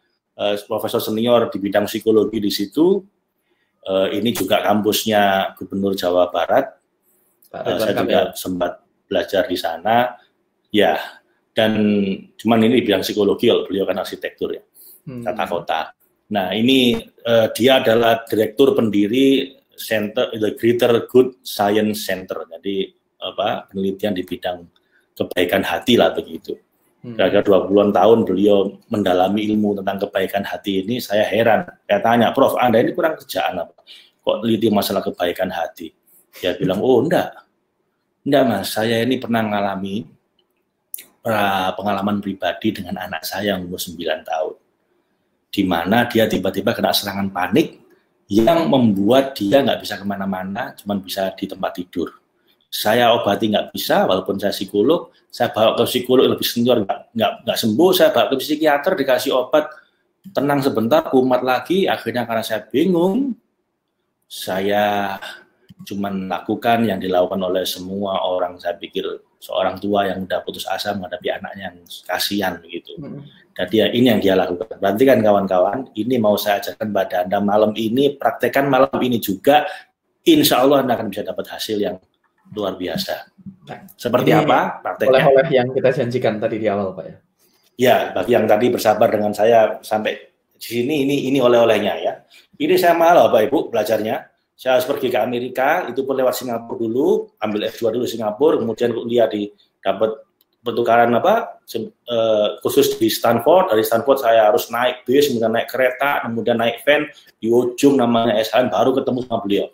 [SPEAKER 3] profesor senior di bidang psikologi di situ. Ini juga kampusnya Gubernur Jawa Barat. Saya juga sempat belajar di sana. Ya, dan cuman ini di bidang psikologi, kalau beliau kan arsitektur ya. Tata kota. Nah, ini dia adalah direktur pendiri Center, the Greater Good Science Center. Jadi penelitian di bidang kebaikan hati lah begitu. Kira-kira 20-an tahun beliau mendalami ilmu tentang kebaikan hati ini. Saya heran. Saya tanya, Prof, Anda ini kurang kerjaan apa? Kok teliti masalah kebaikan hati? Dia bilang, oh enggak Mas, saya ini pernah mengalami pengalaman pribadi dengan anak saya yang umur 9 tahun. Di mana dia tiba-tiba kena serangan panik yang membuat dia nggak bisa kemana-mana, cuma bisa di tempat tidur. Saya obati nggak bisa, walaupun saya psikolog, saya bawa ke psikolog lebih senior, nggak sembuh, saya bawa ke psikiater, dikasih obat, tenang sebentar, kumat lagi, akhirnya karena saya bingung, saya cuma lakukan yang dilakukan oleh semua orang. Saya pikir seorang tua yang udah putus asa menghadapi anaknya yang kasihan begitu. Jadi ini yang dia lakukan. Berarti kan kawan-kawan, ini mau saya ajarkan pada Anda malam ini, praktekkan malam ini juga, insya Allah Anda akan bisa dapat hasil yang luar biasa. Seperti apa prakteknya?
[SPEAKER 1] Oleh-oleh yang kita janjikan tadi di awal, Pak ya.
[SPEAKER 3] Ya, bagi yang tadi bersabar dengan saya sampai di sini, ini oleh-olehnya ya. Ini saya mahal Bapak Ibu belajarnya. Saya harus pergi ke Amerika, itu pun lewat Singapura dulu, ambil S2 dulu Singapura, kemudian kuliah dapat pertukaran khusus di Stanford. Dari Stanford saya harus naik bis, kemudian naik kereta, kemudian naik van di ujung namanya SHM, baru ketemu sama beliau.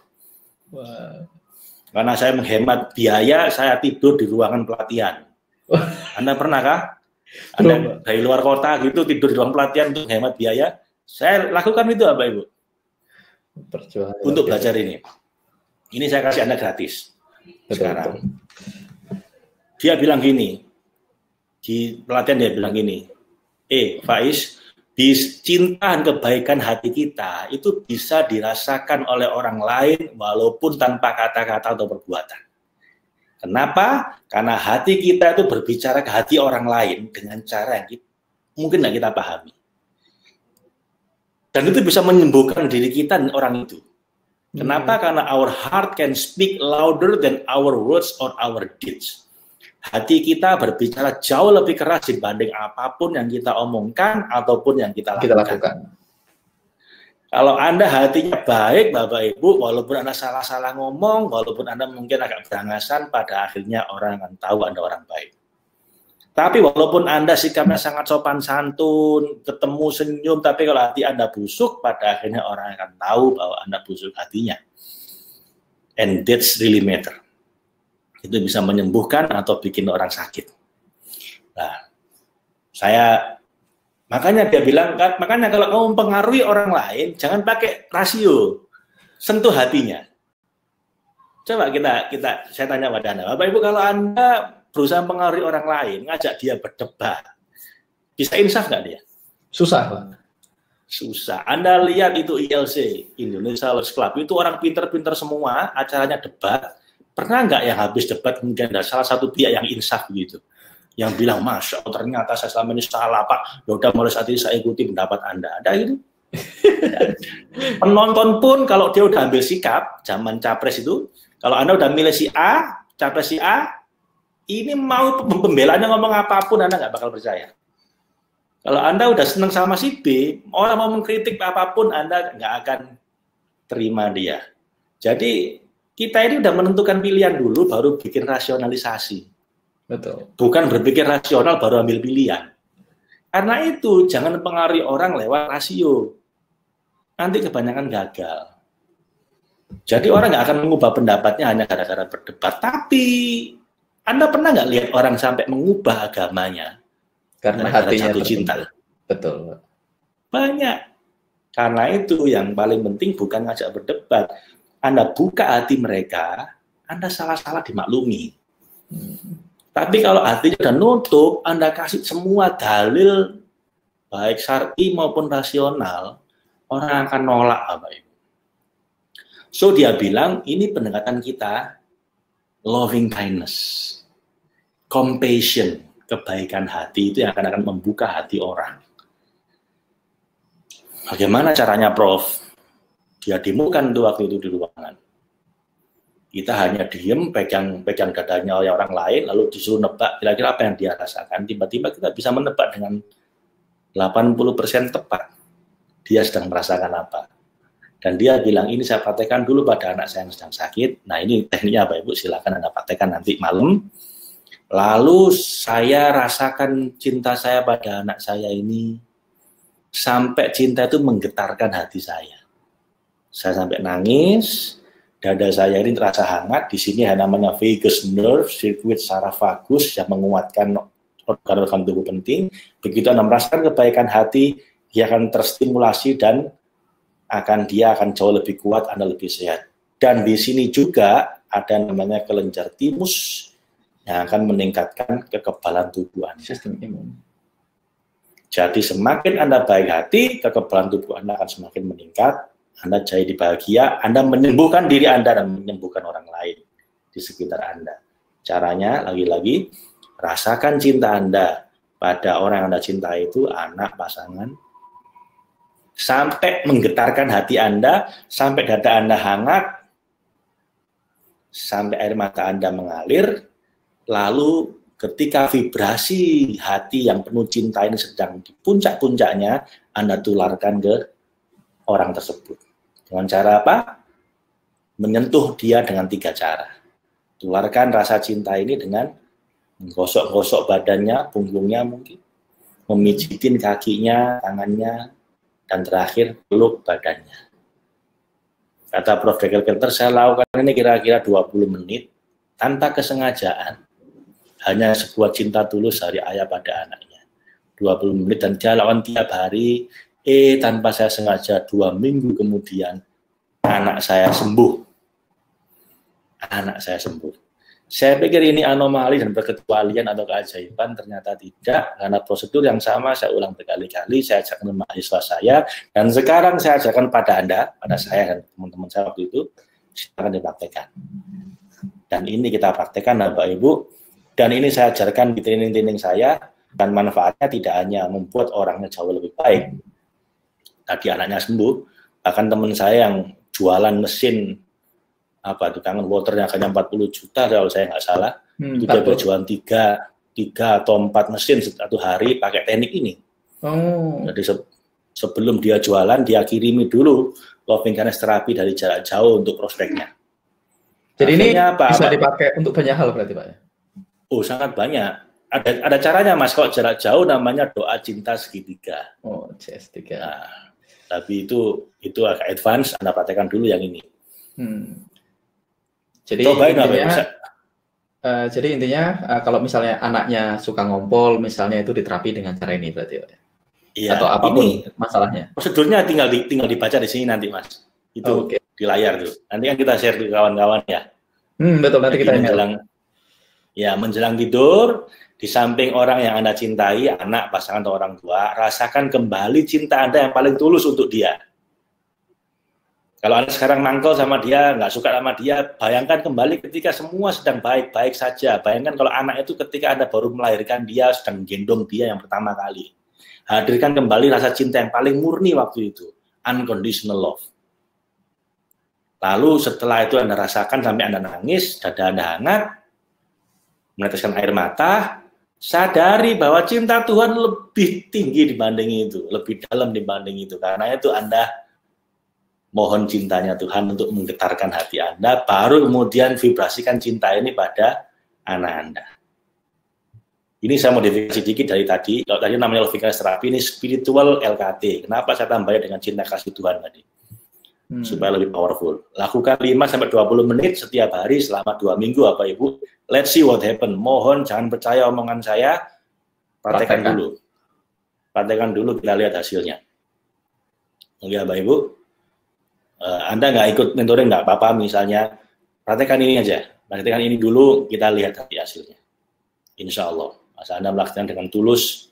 [SPEAKER 1] Wow.
[SPEAKER 3] Karena saya menghemat biaya, saya tidur di ruangan pelatihan. Anda pernahkah? Anda dari luar kota gitu tidur di ruang pelatihan untuk menghemat biaya? Saya lakukan itu, Bapak Ibu. Untuk belajar ini. Ini saya kasih Anda gratis. Sekarang. Dia bilang gini, di pelatihan dia bilang gini, Faiz, cinta dan kebaikan hati kita itu bisa dirasakan oleh orang lain walaupun tanpa kata-kata atau perbuatan. Kenapa? Karena hati kita itu berbicara ke hati orang lain dengan cara yang mungkin tidak kita pahami. Dan itu bisa menyembuhkan diri kita dan orang itu. Kenapa? Karena our heart can speak louder than our words or our deeds. Hati kita berbicara jauh lebih keras dibanding apapun yang kita omongkan ataupun yang kita lakukan. Kalau Anda hatinya baik, Bapak Ibu, walaupun Anda salah-salah ngomong, walaupun Anda mungkin agak berangasan, pada akhirnya orang akan tahu Anda orang baik. Tapi walaupun Anda sikapnya sangat sopan santun, ketemu senyum, tapi kalau hati Anda busuk, pada akhirnya orang akan tahu bahwa Anda busuk hatinya. And that's really matter. Itu bisa menyembuhkan atau bikin orang sakit. Nah, makanya dia bilang, makanya kalau kamu mempengaruhi orang lain, jangan pakai rasio, sentuh hatinya. Coba saya tanya pada Anda, Bapak Ibu, kalau Anda berusaha mempengaruhi orang lain, ngajak dia berdebat, bisa insaf nggak dia?
[SPEAKER 1] Susah, Pak.
[SPEAKER 3] Susah. Anda lihat itu ILC, Indonesia Lawyers Club, itu orang pinter-pinter semua, acaranya debat. Pernah nggak yang habis debat kemudian ada salah satu pihak yang insaf begitu, yang bilang, Masya Allah, ternyata saya selama ini salah, Pak. Yaudah, mulai saat ini saya ikuti pendapat Anda. Ada gitu. Penonton pun kalau dia udah ambil sikap, zaman capres itu, kalau Anda udah milih si A, capres si A, ini mau pembelanya ngomong apapun, Anda nggak bakal percaya. Kalau Anda udah senang sama si B, orang mau mengkritik apapun, Anda nggak akan terima dia. Jadi, kita ini udah menentukan pilihan dulu, baru bikin rasionalisasi.
[SPEAKER 1] Betul. Bukan
[SPEAKER 3] berpikir rasional, baru ambil pilihan. Karena itu, jangan pengaruhi orang lewat rasio. Nanti kebanyakan gagal. Jadi orang nggak akan mengubah pendapatnya hanya gara-gara berdebat. Tapi, Anda pernah nggak lihat orang sampai mengubah agamanya?
[SPEAKER 1] Karena hatinya
[SPEAKER 3] jatuh cinta.
[SPEAKER 1] Betul.
[SPEAKER 3] Banyak. Karena itu yang paling penting bukan ngajak berdebat. Anda buka hati mereka, Anda salah-salah dimaklumi. Tapi kalau hatinya udah nutup, Anda kasih semua dalil, baik syar'i maupun rasional, orang akan nolak, Bapak Ibu. So dia bilang, ini pendekatan kita, loving kindness, compassion, kebaikan hati, itu yang akan membuka hati orang. Bagaimana caranya, Prof? Dia demokan tuh waktu itu di ruangan. Kita hanya diem, pegang dadanya oleh orang lain, lalu disuruh nebak kira-kira apa yang dia rasakan. Tiba-tiba kita bisa menebak dengan 80% tepat. Dia sedang merasakan apa. Dan dia bilang, ini saya praktekkan dulu pada anak saya yang sedang sakit. Nah, ini tekniknya Bapak Ibu, silakan Anda praktekkan nanti malam. Lalu saya rasakan cinta saya pada anak saya ini, sampai cinta itu menggetarkan hati saya. Saya sampai nangis, dada saya ini terasa hangat. Di sini yang namanya vagus nerve, sirkuit saraf vagus yang menguatkan organ-organ tubuh penting. Begitu Anda merasakan kebaikan hati, dia akan terstimulasi dan dia akan jauh lebih kuat, Anda lebih sehat. Dan di sini juga ada namanya kelenjar timus yang akan meningkatkan kekebalan tubuh Anda.
[SPEAKER 1] Sistem imun.
[SPEAKER 3] Jadi semakin Anda baik hati, kekebalan tubuh Anda akan semakin meningkat. Anda jadi bahagia, Anda menyembuhkan diri Anda dan menyembuhkan orang lain di sekitar Anda. Caranya, lagi-lagi, rasakan cinta Anda pada orang yang Anda cintai itu, anak, pasangan, sampai menggetarkan hati Anda, sampai dada Anda hangat, sampai air mata Anda mengalir, lalu ketika vibrasi hati yang penuh cinta ini sedang di puncak-puncaknya, Anda tularkan ke orang tersebut. Dengan cara apa? Menyentuh dia dengan 3 cara. Tularkan rasa cinta ini dengan Gosok-gosok badannya, punggungnya mungkin, memijitin kakinya, tangannya, dan terakhir peluk badannya. Kata Prof. Dekker, saya lakukan ini kira-kira 20 menit tanpa kesengajaan. Hanya sebuah cinta tulus dari ayah pada anaknya. 20 menit dan dia lakukan tiap hari. Tanpa saya sengaja 2 minggu kemudian anak saya sembuh. Anak saya sembuh. Saya pikir ini anomali dan berkecualian atau keajaiban, ternyata tidak, karena prosedur yang sama saya ulang berkali-kali, saya ajarkan mahasiswa saya, dan sekarang saya ajarkan pada Anda, pada saya dan teman-teman saya waktu itu, silakan dipraktekkan. Dan ini kita praktekkan, Bapak Ibu, dan ini saya ajarkan di training-training saya, dan manfaatnya tidak hanya membuat orangnya jauh lebih baik, tadi anaknya sembuh, bahkan teman saya yang jualan mesin di kangen waternya hanya 40 juta kalau saya nggak salah, itu dia berjualan 3 atau 4 mesin satu hari pakai teknik ini. Jadi sebelum dia jualan, dia kirimi dulu loving kindness terapi dari jarak jauh untuk prospeknya.
[SPEAKER 1] Jadi ini bisa dipakai untuk banyak hal berarti Pak ya?
[SPEAKER 3] Oh, sangat banyak. Ada caranya Mas, kalau jarak jauh namanya doa cinta segitiga.
[SPEAKER 1] Oh, CS3.
[SPEAKER 3] Nah, tapi itu agak advance, Anda praktekkan dulu yang ini.
[SPEAKER 1] Jadi intinya, jadi intinya kalau misalnya anaknya suka ngompol, misalnya itu diterapi dengan cara ini berarti ya? Iya. Atau apapun ini, masalahnya.
[SPEAKER 3] Prosedurnya tinggal dibaca di sini nanti Mas. Itu di layar tuh. Nanti kan kita share ke kawan-kawan ya.
[SPEAKER 1] Betul, nanti kita
[SPEAKER 3] menjelang tidur, di samping orang yang Anda cintai, anak, pasangan atau orang tua, rasakan kembali cinta Anda yang paling tulus untuk dia. Kalau Anda sekarang mangkel sama dia, nggak suka sama dia, bayangkan kembali ketika semua sedang baik-baik saja. Bayangkan kalau anak itu ketika Anda baru melahirkan dia, sedang gendong dia yang pertama kali. Hadirkan kembali rasa cinta yang paling murni waktu itu. Unconditional love. Lalu setelah itu Anda rasakan sampai Anda nangis, dada Anda hangat, meneteskan air mata, sadari bahwa cinta Tuhan lebih tinggi dibanding itu, lebih dalam dibanding itu. Karena itu Anda mohon cintanya Tuhan untuk menggetarkan hati Anda, baru kemudian vibrasikan cinta ini pada anak Anda. Ini saya modifikasi sedikit dari tadi. Kalau tadi namanya loving kindness terapi, ini spiritual LKT. Kenapa saya tambahnya dengan cinta kasih Tuhan tadi? Supaya lebih powerful. Lakukan 5-20 menit setiap hari selama 2 minggu, Bapak Ibu. Let's see what happen. Mohon jangan percaya omongan saya. Praktekkan dulu. Praktekkan dulu, kita lihat hasilnya. Oke, Bapak Ibu. Anda nggak ikut mentoring nggak apa-apa, misalnya praktekkan ini aja, praktekkan ini dulu, kita lihat nanti hasilnya. Insya Allah, masa Anda melakukan dengan tulus,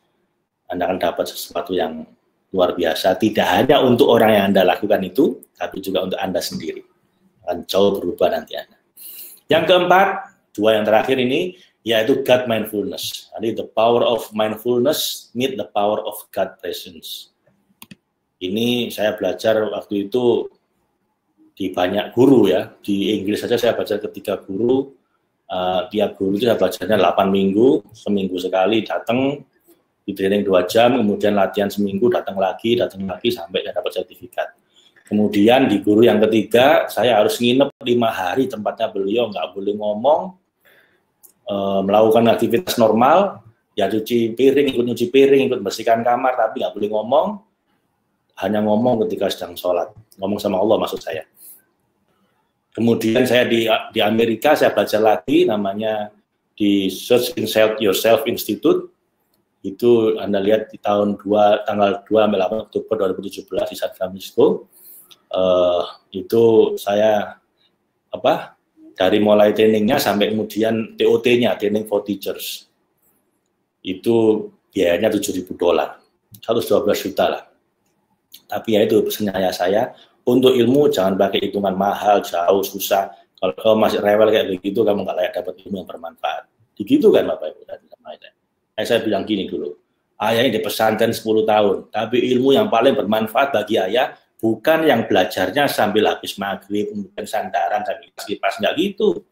[SPEAKER 3] Anda akan dapat sesuatu yang luar biasa. Tidak hanya untuk orang yang Anda lakukan itu, tapi juga untuk Anda sendiri. Akan jauh berubah nanti Anda. Yang keempat, 2 yang terakhir ini, yaitu God mindfulness. Jadi the power of mindfulness meet the power of God presence. Ini saya belajar waktu itu di banyak guru ya, di Inggris saja saya baca ke 3 guru, tiap guru itu saya belajarnya 8 minggu, seminggu sekali datang, di training 2 jam, kemudian latihan seminggu, datang lagi sampai saya dapat sertifikat. Kemudian di guru yang ketiga, saya harus nginep 5 hari tempatnya beliau, nggak boleh ngomong, melakukan aktivitas normal, ya cuci piring, ikut bersihkan kamar, tapi nggak boleh ngomong, hanya ngomong ketika sedang sholat, ngomong sama Allah maksud saya. Kemudian saya di Amerika saya belajar lagi, namanya di Search Inside Yourself Institute. Itu Anda lihat di tanggal 2 sampai 8 Oktober 2017 di San Francisco. Itu saya dari mulai trainingnya sampai kemudian TOT-nya, Training for Teachers. Itu biayanya $7.000, 112 juta lah. Tapi ya itu pesannya saya, untuk ilmu jangan pakai hitungan mahal, jauh, susah. Kalau kamu masih rewel kayak begitu, kamu nggak layak dapat ilmu yang bermanfaat. Begitu kan Bapak Ibu? Saya bilang gini dulu, ayah ini di pesantren 10 tahun, tapi ilmu yang paling bermanfaat bagi ayah bukan yang belajarnya sambil habis maghrib, kemudian sandaran, sambil kipas, nggak gitu.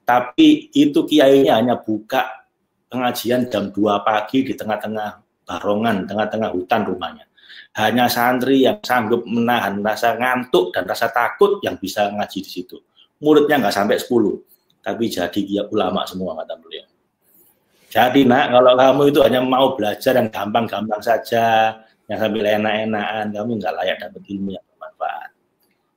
[SPEAKER 3] Tapi itu kiainya hanya buka pengajian jam 2 pagi di tengah-tengah barongan, tengah-tengah hutan rumahnya. Hanya santri yang sanggup menahan rasa ngantuk dan rasa takut yang bisa ngaji di situ. Muridnya nggak sampai 10, tapi jadi ulama semua kata beliau. Jadi nak, kalau kamu itu hanya mau belajar yang gampang-gampang saja, yang sambil enak-enakan, kamu nggak layak dapat ilmu yang bermanfaat.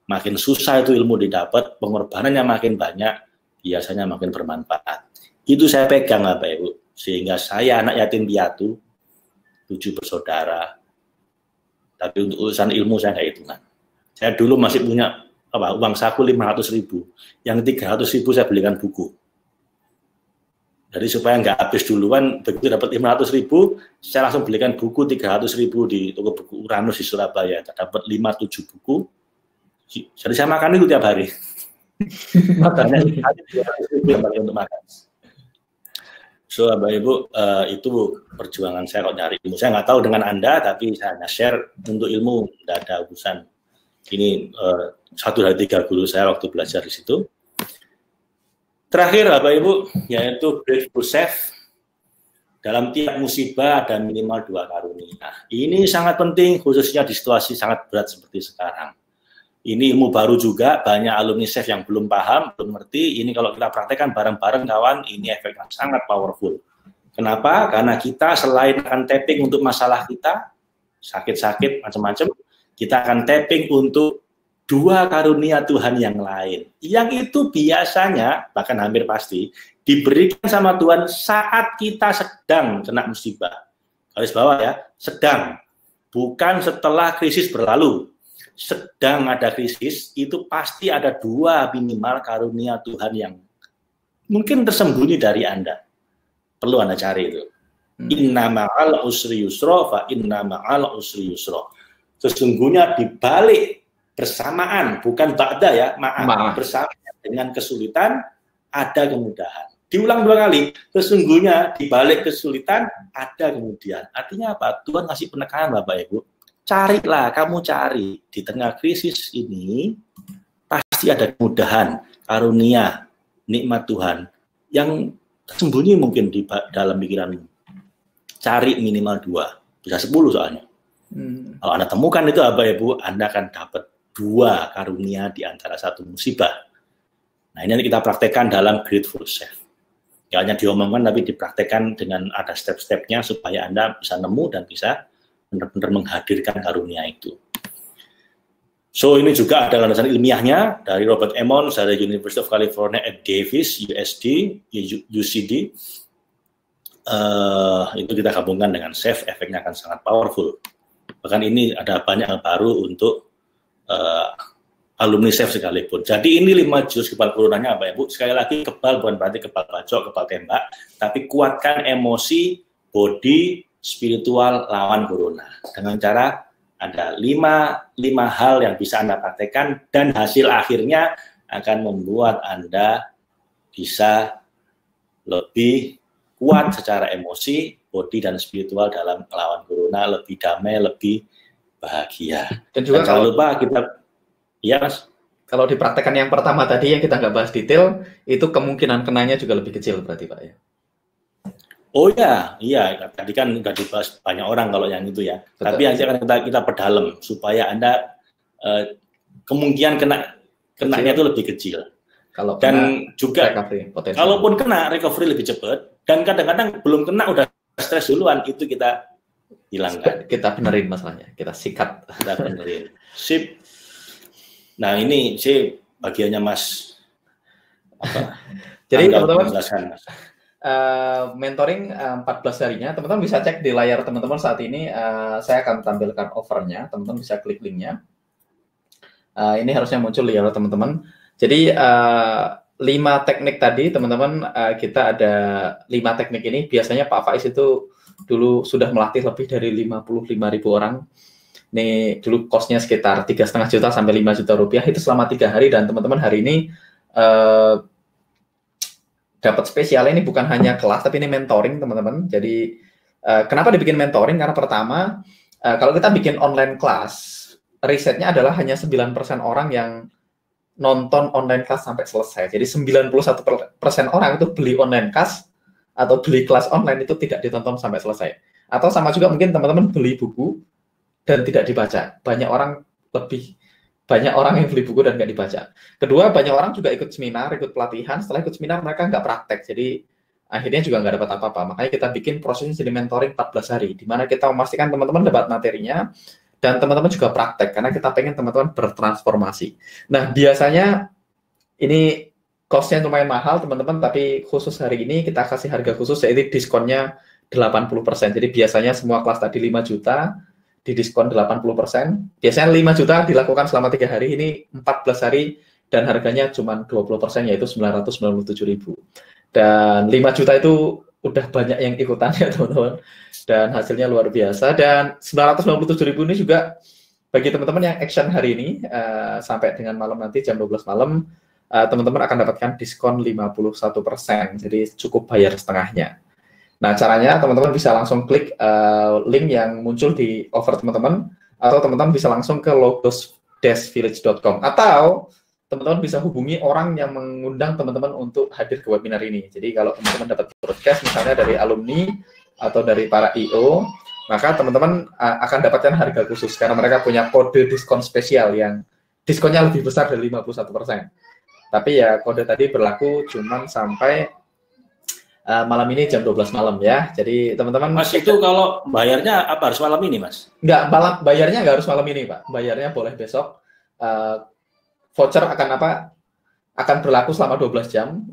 [SPEAKER 3] Makin susah itu ilmu didapat, pengorbanannya makin banyak, biasanya makin bermanfaat. Itu saya pegang Bapak Ibu, sehingga saya anak yatim piatu, 7 bersaudara, tapi untuk urusan ilmu saya nggak hitungan. Saya dulu masih punya uang saku 500.000, yang 300.000 saya belikan buku. Jadi supaya nggak habis duluan, begitu dapat 500.000, saya langsung belikan buku 300.000 di toko buku Uranus di Surabaya. Dapat 5-7 buku. Jadi saya makan itu tiap hari. Makanya 200.000 untuk makan. So, Bapak Ibu, itu perjuangan saya kalau nyari ilmu. Saya nggak tahu dengan Anda, tapi saya hanya share untuk ilmu. Tidak ada urusan. Ini 1 dari 3 guru saya waktu belajar di situ. Terakhir, Bapak Ibu, yaitu grateful self. Dalam tiap musibah ada minimal 2 karunia. Nah, ini sangat penting, khususnya di situasi sangat berat seperti sekarang. Ini ilmu baru juga, banyak alumni SEF yang belum paham, belum ngerti. Ini kalau kita praktekkan bareng-bareng, kawan, ini efek yang sangat powerful. Kenapa? Karena kita selain akan tapping untuk masalah kita, sakit-sakit, macam-macam, kita akan tapping untuk 2 karunia Tuhan yang lain, yang itu biasanya, bahkan hampir pasti, diberikan sama Tuhan saat kita sedang kena musibah. Garis bawah ya, sedang. Bukan setelah krisis berlalu. Sedang ada krisis, itu pasti ada 2 minimal karunia Tuhan yang mungkin tersembunyi dari Anda. Perlu Anda cari itu. Inna ma'al usri yusra, fa inna ma'al usri yusra. Sesungguhnya di balik bersamaan, bukan ba'da ya, maaf. Bersamaan dengan kesulitan ada kemudahan. Diulang 2 kali, sesungguhnya di balik kesulitan ada kemudian. Artinya apa? Tuhan kasih penekanan Bapak Ibu. Carilah, kamu cari di tengah krisis ini pasti ada kemudahan, karunia, nikmat Tuhan yang tersembunyi mungkin di dalam pikiranmu. Cari minimal 2, bisa 10 soalnya. Kalau Anda temukan itu Bapak Ibu, Anda akan dapat 2 karunia di antara 1 musibah. Nah, ini kita praktekkan dalam grateful self. Ya, hanya diomongkan tapi dipraktekkan dengan ada step-stepnya supaya Anda bisa nemu dan bisa benar-benar menghadirkan karunia itu. So, ini juga ada landasan ilmiahnya dari Robert Emmons dari University of California at Davis, UCD. Itu kita gabungkan dengan self, efeknya akan sangat powerful. Bahkan ini ada banyak yang baru untuk alumni SEF sekalipun. Jadi ini 5 jurus kebal coronanya Bapak Ibu. Sekali lagi kebal bukan berarti kebal bacok, kebal tembak, tapi kuatkan emosi, body, spiritual lawan corona. Dengan cara ada 5 hal yang bisa Anda praktekkan dan hasil akhirnya akan membuat Anda bisa lebih kuat secara emosi, body dan spiritual dalam melawan corona, lebih damai, lebih bahagia. Dan juga jangan lupa kita, ya Mas,
[SPEAKER 1] kalau dipraktekkan yang pertama tadi yang kita nggak bahas detail, itu kemungkinan kenanya juga lebih kecil berarti Pak ya?
[SPEAKER 3] Oh iya, tadi kan udah dibahas banyak orang kalau yang itu ya. Betul. Tapi nanti akan kita perdalam supaya Anda kemungkinan kenanya itu lebih kecil.
[SPEAKER 1] Kalau
[SPEAKER 3] dan juga
[SPEAKER 1] recovery,
[SPEAKER 3] kalaupun kena recovery lebih cepat, dan kadang-kadang belum kena udah stres duluan, itu kita hilangkan.
[SPEAKER 1] Kita benerin masalahnya, kita sikat.
[SPEAKER 3] Kita benerin. Sip. Nah ini sih bagiannya Mas.
[SPEAKER 1] Jadi teman-teman, mentoring 14 harinya, teman-teman bisa cek di layar teman-teman saat ini. Saya akan tampilkan offernya, teman-teman bisa klik linknya. Ini harusnya muncul di layar teman-teman. Jadi 5 teknik tadi, teman-teman, kita ada 5 teknik ini. Biasanya Pak Faiz itu dulu sudah melatih lebih dari 55.000 orang. Ini dulu cost-nya sekitar 3,5 juta sampai 5 juta rupiah, itu selama 3 hari. Dan teman-teman hari ini dapat spesial. Ini bukan hanya kelas, tapi ini mentoring teman-teman. Jadi kenapa dibikin mentoring? Karena pertama, kalau kita bikin online kelas, risetnya adalah hanya 9% orang yang nonton online kelas sampai selesai. Jadi 91% orang itu beli online kelas atau beli kelas online itu tidak ditonton sampai selesai. Atau sama juga mungkin teman-teman beli buku dan tidak dibaca. Banyak orang yang beli buku dan nggak dibaca. Kedua, banyak orang juga ikut seminar, ikut pelatihan. Setelah ikut seminar mereka nggak praktek. Jadi akhirnya juga nggak dapat apa-apa. Makanya kita bikin prosesnya jadi mentoring 14 hari, di mana kita memastikan teman-teman dapat materinya, dan teman-teman juga praktek, karena kita pengen teman-teman bertransformasi. Nah, biasanya ini cost-nya lumayan mahal, teman-teman, tapi khusus hari ini kita kasih harga khusus, yaitu diskonnya 80%. Jadi biasanya semua kelas tadi 5 juta, di diskon 80%. Biasanya 5 juta dilakukan selama 3 hari, ini 14 hari, dan harganya cuma 20%, yaitu 997.000. Dan 5 juta itu udah banyak yang ikutan ya teman-teman, dan hasilnya luar biasa. Dan 997.000 ini juga bagi teman-teman yang action hari ini sampai dengan malam nanti jam 12 malam, teman-teman akan dapatkan diskon 51%, jadi cukup bayar setengahnya. Nah, caranya teman-teman bisa langsung klik link yang muncul di offer teman-teman, atau teman-teman bisa langsung ke logos-village.com, atau teman-teman bisa hubungi orang yang mengundang teman-teman untuk hadir ke webinar ini. Jadi kalau teman-teman dapat broadcast misalnya dari alumni atau dari para IO, maka teman-teman akan dapatkan harga khusus karena mereka punya kode diskon spesial yang diskonnya lebih besar dari 51%. Tapi ya kode tadi berlaku cuma sampai malam ini jam 12 malam ya. Jadi teman-teman,
[SPEAKER 3] Mas, itu kalau bayarnya apa harus malam ini, Mas?
[SPEAKER 1] Enggak, bayarnya nggak harus malam ini, Pak. Bayarnya boleh besok. Voucher akan berlaku selama 12 jam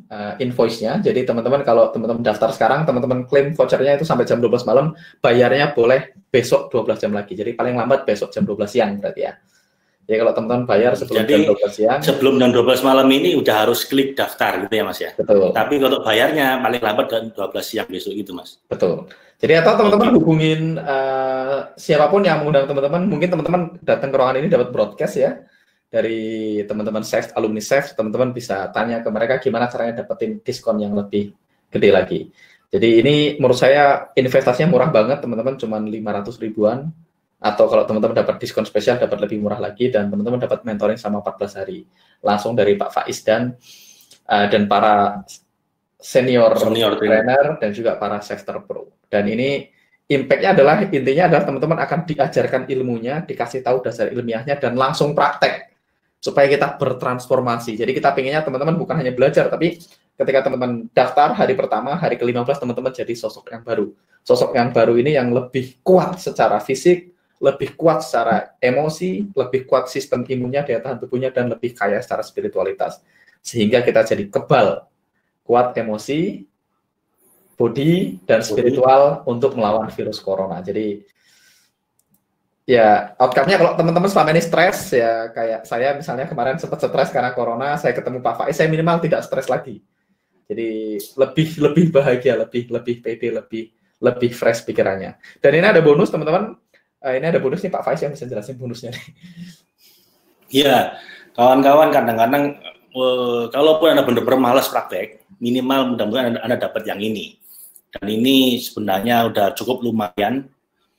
[SPEAKER 1] invoice-nya. Jadi teman-teman kalau teman-teman daftar sekarang, teman-teman klaim vouchernya itu sampai jam 12 malam, bayarnya boleh besok 12 jam lagi. Jadi paling lambat besok jam 12 siang berarti ya. Jadi kalau teman-teman bayar sebelum jam 12 siang,
[SPEAKER 3] sebelum jam 12 malam ini udah harus klik daftar gitu ya, Mas ya.
[SPEAKER 1] Betul.
[SPEAKER 3] Tapi kalau bayarnya paling lambat jam 12 siang besok itu, Mas.
[SPEAKER 1] Betul. Jadi atau teman-teman hubungin siapapun yang mengundang teman-teman, mungkin teman-teman datang ke ruangan ini dapat broadcast ya dari teman-teman SEF, alumni SEF, teman-teman bisa tanya ke mereka gimana caranya dapetin diskon yang lebih gede lagi. Jadi ini menurut saya investasinya murah banget, teman-teman, cuma 500 ribuan, atau kalau teman-teman dapat diskon spesial dapat lebih murah lagi, dan teman-teman dapat mentoring sama 14 hari langsung dari Pak Faiz dan para senior trainer dan juga para Sefter Pro. Dan ini impact-nya adalah, intinya adalah teman-teman akan diajarkan ilmunya, dikasih tahu dasar ilmiahnya, dan langsung praktek supaya kita bertransformasi. Jadi kita pengennya teman-teman bukan hanya belajar, tapi ketika teman-teman daftar hari pertama, hari ke-15 teman-teman jadi sosok yang baru. Sosok yang baru ini yang lebih kuat secara fisik, lebih kuat secara emosi, lebih kuat sistem imunnya, daya tahan tubuhnya, dan lebih kaya secara spiritualitas. Sehingga kita jadi kebal, kuat emosi, body, dan spiritual untuk melawan virus corona. Jadi ya, outcome-nya kalau teman-teman selama ini stres, ya kayak saya misalnya kemarin sempat stres karena corona, saya ketemu Pak Faiz, saya minimal tidak stres lagi. Jadi lebih bahagia, lebih pede, lebih fresh pikirannya. Dan ini ada bonus teman-teman, ini ada bonus nih Pak Faiz yang bisa jelasin bonusnya nih.
[SPEAKER 3] Iya, kawan-kawan kadang-kadang kalaupun Anda benar-benar malas praktek, minimal mudah-mudahan Anda dapat yang ini. Dan ini sebenarnya udah cukup lumayan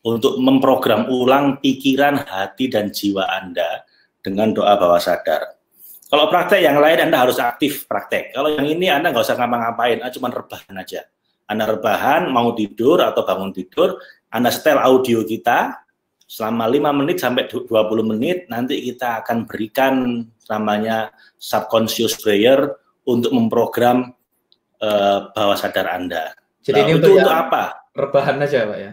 [SPEAKER 3] untuk memprogram ulang pikiran, hati, dan jiwa Anda dengan doa bawah sadar. Kalau praktek yang lain Anda harus aktif praktek. Kalau yang ini Anda nggak usah ngapa-ngapain, cuma rebahan aja. Anda rebahan, mau tidur atau bangun tidur, Anda setel audio kita selama 5 menit sampai 20 menit, nanti kita akan berikan namanya subconscious prayer untuk memprogram bawah sadar Anda.
[SPEAKER 1] Jadi ini
[SPEAKER 3] untuk apa?
[SPEAKER 1] Rebahan aja Pak ya?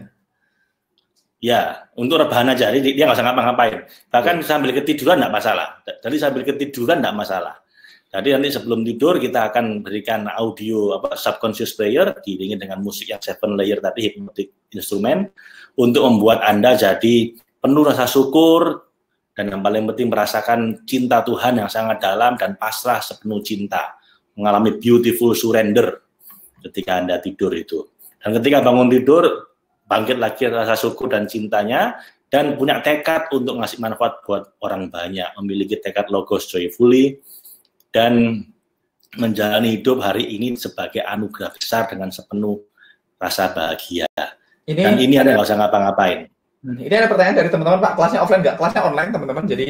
[SPEAKER 3] Ya, untuk rebahan aja, dia nggak usah ngapa-ngapain. Bahkan sambil ketiduran nggak masalah. Jadi sambil ketiduran nggak masalah. Jadi nanti sebelum tidur kita akan berikan audio subconscious prayer diiringi dengan musik yang 7 layer tadi, hypnotic instrument, untuk membuat Anda jadi penuh rasa syukur dan yang paling penting merasakan cinta Tuhan yang sangat dalam dan pasrah sepenuh cinta, mengalami beautiful surrender ketika Anda tidur itu. Dan ketika bangun tidur, bangkit lagi rasa syukur dan cintanya, dan punya tekad untuk ngasih manfaat buat orang banyak, memiliki tekad logos joyfully, dan menjalani hidup hari ini sebagai anugerah besar dengan sepenuh rasa bahagia. Dan ini Anda nggak usah ngapa-ngapain.
[SPEAKER 1] Ini ada pertanyaan dari teman-teman, Pak, kelasnya offline nggak? Kelasnya online, teman-teman. Jadi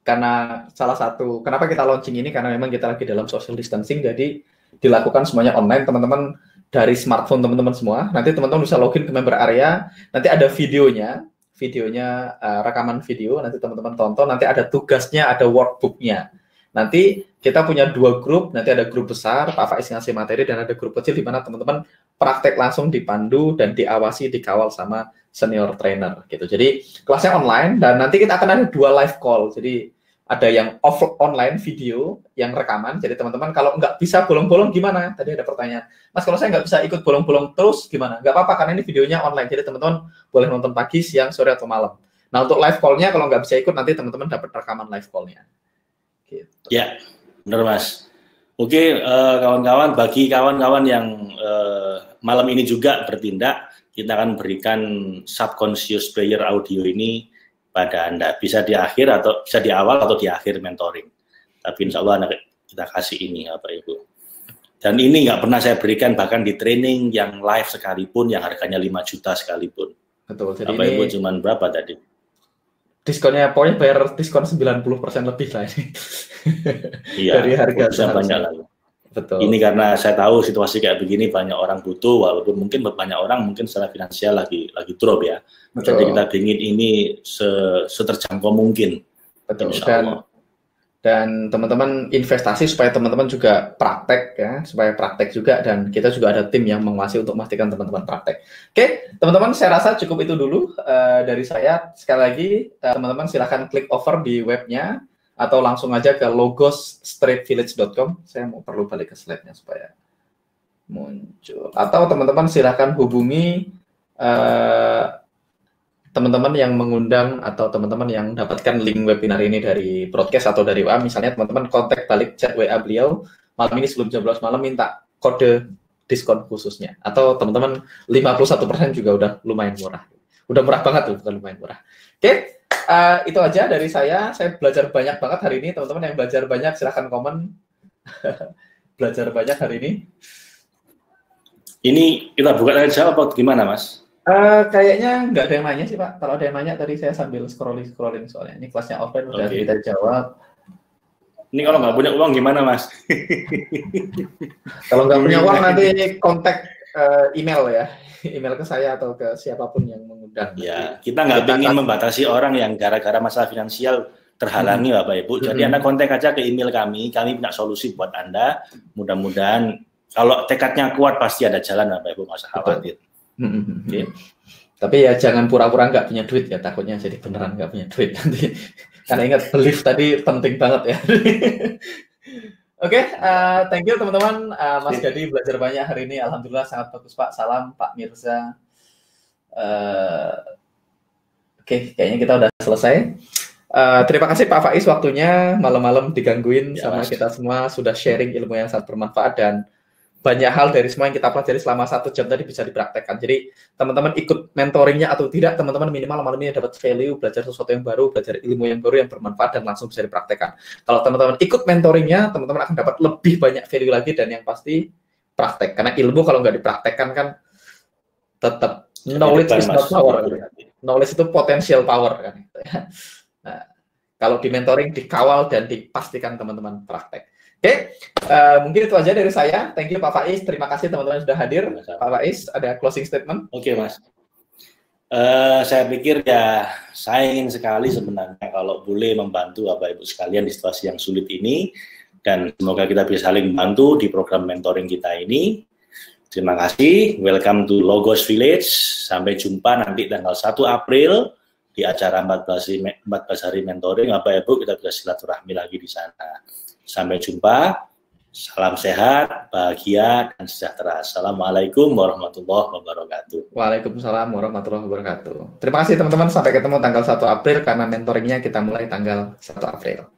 [SPEAKER 1] karena salah satu, kenapa kita launching ini, karena memang kita lagi dalam social distancing, jadi dilakukan semuanya online, teman-teman, dari smartphone teman-teman semua. Nanti teman-teman bisa login ke member area, nanti ada videonya rekaman video, nanti teman-teman tonton, nanti ada tugasnya, ada workbooknya. Nanti kita punya 2 grup, nanti ada grup besar, Pak Faiz ngasih materi, dan ada grup kecil di mana teman-teman praktek langsung dipandu dan diawasi, dikawal sama senior trainer gitu. Jadi kelasnya online, dan nanti kita akan ada 2 live call. Jadi ada yang online video, yang rekaman. Jadi teman-teman kalau nggak bisa bolong-bolong gimana? Tadi ada pertanyaan, Mas kalau saya nggak bisa ikut bolong-bolong terus gimana? Nggak apa-apa, karena ini videonya online. Jadi teman-teman boleh nonton pagi, siang, sore, atau malam. Nah untuk live call-nya kalau nggak bisa ikut, nanti teman-teman dapat rekaman live call-nya. Gitu.
[SPEAKER 3] Ya, benar Mas. Oke, kawan-kawan, bagi kawan-kawan yang malam ini juga bertindak, kita akan berikan subconscious prayer audio ini pada Anda. Bisa di akhir atau bisa di awal atau di akhir mentoring. Tapi insya Allah kita kasih ini, Bapak Ibu. Dan ini nggak pernah saya berikan bahkan di training yang live sekalipun, yang harganya 5 juta sekalipun.
[SPEAKER 1] Betul. Jadi
[SPEAKER 3] Bapak Ibu cuman berapa tadi?
[SPEAKER 1] Diskonnya pokoknya bayar diskon 90% lebih lah ini.
[SPEAKER 3] Iya,
[SPEAKER 1] dari harga
[SPEAKER 3] bisa banyak lagi.
[SPEAKER 1] Betul.
[SPEAKER 3] Ini karena saya tahu situasi kayak begini banyak orang butuh, walaupun mungkin banyak orang mungkin secara finansial lagi drop ya.
[SPEAKER 1] Betul.
[SPEAKER 3] Jadi kita ingin ini seterjangkau mungkin.
[SPEAKER 1] Betul. Dan teman-teman investasi supaya teman-teman juga praktek ya, supaya praktek juga, dan kita juga ada tim yang menguasai untuk memastikan teman-teman praktek. Oke, teman-teman saya rasa cukup itu dulu dari saya. Sekali lagi teman-teman silahkan klik over di webnya atau langsung aja ke logosstreetvillage.com. Saya mau perlu balik ke slide-nya supaya muncul. Atau teman-teman silahkan hubungi teman-teman yang mengundang atau teman-teman yang dapatkan link webinar ini dari broadcast atau dari WA, misalnya teman-teman kontak balik chat WA beliau malam ini sebelum jam 12 malam minta kode diskon khususnya, atau teman-teman 51% juga udah lumayan murah, udah murah banget tuh, bukan lumayan murah. Oke, itu aja dari saya belajar banyak banget hari ini. Teman-teman yang belajar banyak silahkan komen. Belajar banyak hari ini.
[SPEAKER 3] Ini kita buka tanya jawab atau gimana Mas?
[SPEAKER 1] Kayaknya nggak ada yang nanya sih Pak. Kalau ada yang nanya tadi saya sambil scrolling soalnya. Ini kelasnya offline udah kita jawab.
[SPEAKER 3] Ini kalau nggak punya uang gimana Mas?
[SPEAKER 1] Kalau nggak punya uang nanti kontak email ya, email ke saya atau ke siapapun yang mengundang.
[SPEAKER 3] Ya, kita nggak ingin membatasi orang yang gara-gara masalah finansial terhalangi Bapak Ibu. Jadi Anda kontak aja ke email kami punya solusi buat Anda. Mudah-mudahan kalau tekadnya kuat pasti ada jalan Bapak Ibu, nggak usah khawatir.
[SPEAKER 1] Okay. Tapi ya jangan pura-pura nggak punya duit ya, takutnya jadi beneran nggak punya duit nanti. Karena ingat belief tadi penting banget ya. Oke, thank you teman-teman. Mas Gadi belajar banyak hari ini, alhamdulillah sangat bagus Pak. Salam Pak Mirza. Oke, kayaknya kita udah selesai. Terima kasih Pak Faiz waktunya, malam-malam digangguin ya, sama Mas. Kita semua sudah sharing ilmu yang sangat bermanfaat, dan banyak hal dari semua yang kita pelajari selama 1 jam tadi bisa dipraktekkan. Jadi teman-teman ikut mentoringnya atau tidak, teman-teman minimal malam ini dapat value, belajar sesuatu yang baru, belajar ilmu yang baru yang bermanfaat dan langsung bisa dipraktekkan. Kalau teman-teman ikut mentoringnya, teman-teman akan dapat lebih banyak value lagi, dan yang pasti praktek. Karena ilmu kalau nggak dipraktekkan kan tetap knowledge is not power. Knowledge itu potential power kan. Nah, kalau di mentoring dikawal dan dipastikan teman-teman praktek. Oke, mungkin itu aja dari saya. Thank you Pak Faiz. Terima kasih teman-teman sudah hadir. Pak Faiz, ada closing statement?
[SPEAKER 3] Oke Mas. Saya pikir ya saya ingin sekali sebenarnya kalau boleh membantu Bapak Ibu sekalian di situasi yang sulit ini, dan semoga kita bisa saling membantu di program mentoring kita ini. Terima kasih. Welcome to Logos Village. Sampai jumpa nanti tanggal 1 April di acara 14 hari mentoring. Bapak Ibu, kita bisa silaturahmi lagi di sana. Sampai jumpa, salam sehat, bahagia, dan sejahtera. Assalamualaikum warahmatullahi wabarakatuh.
[SPEAKER 1] Waalaikumsalam warahmatullahi wabarakatuh. Terima kasih teman-teman, sampai ketemu tanggal 1 April, karena mentoringnya kita mulai tanggal 1 April.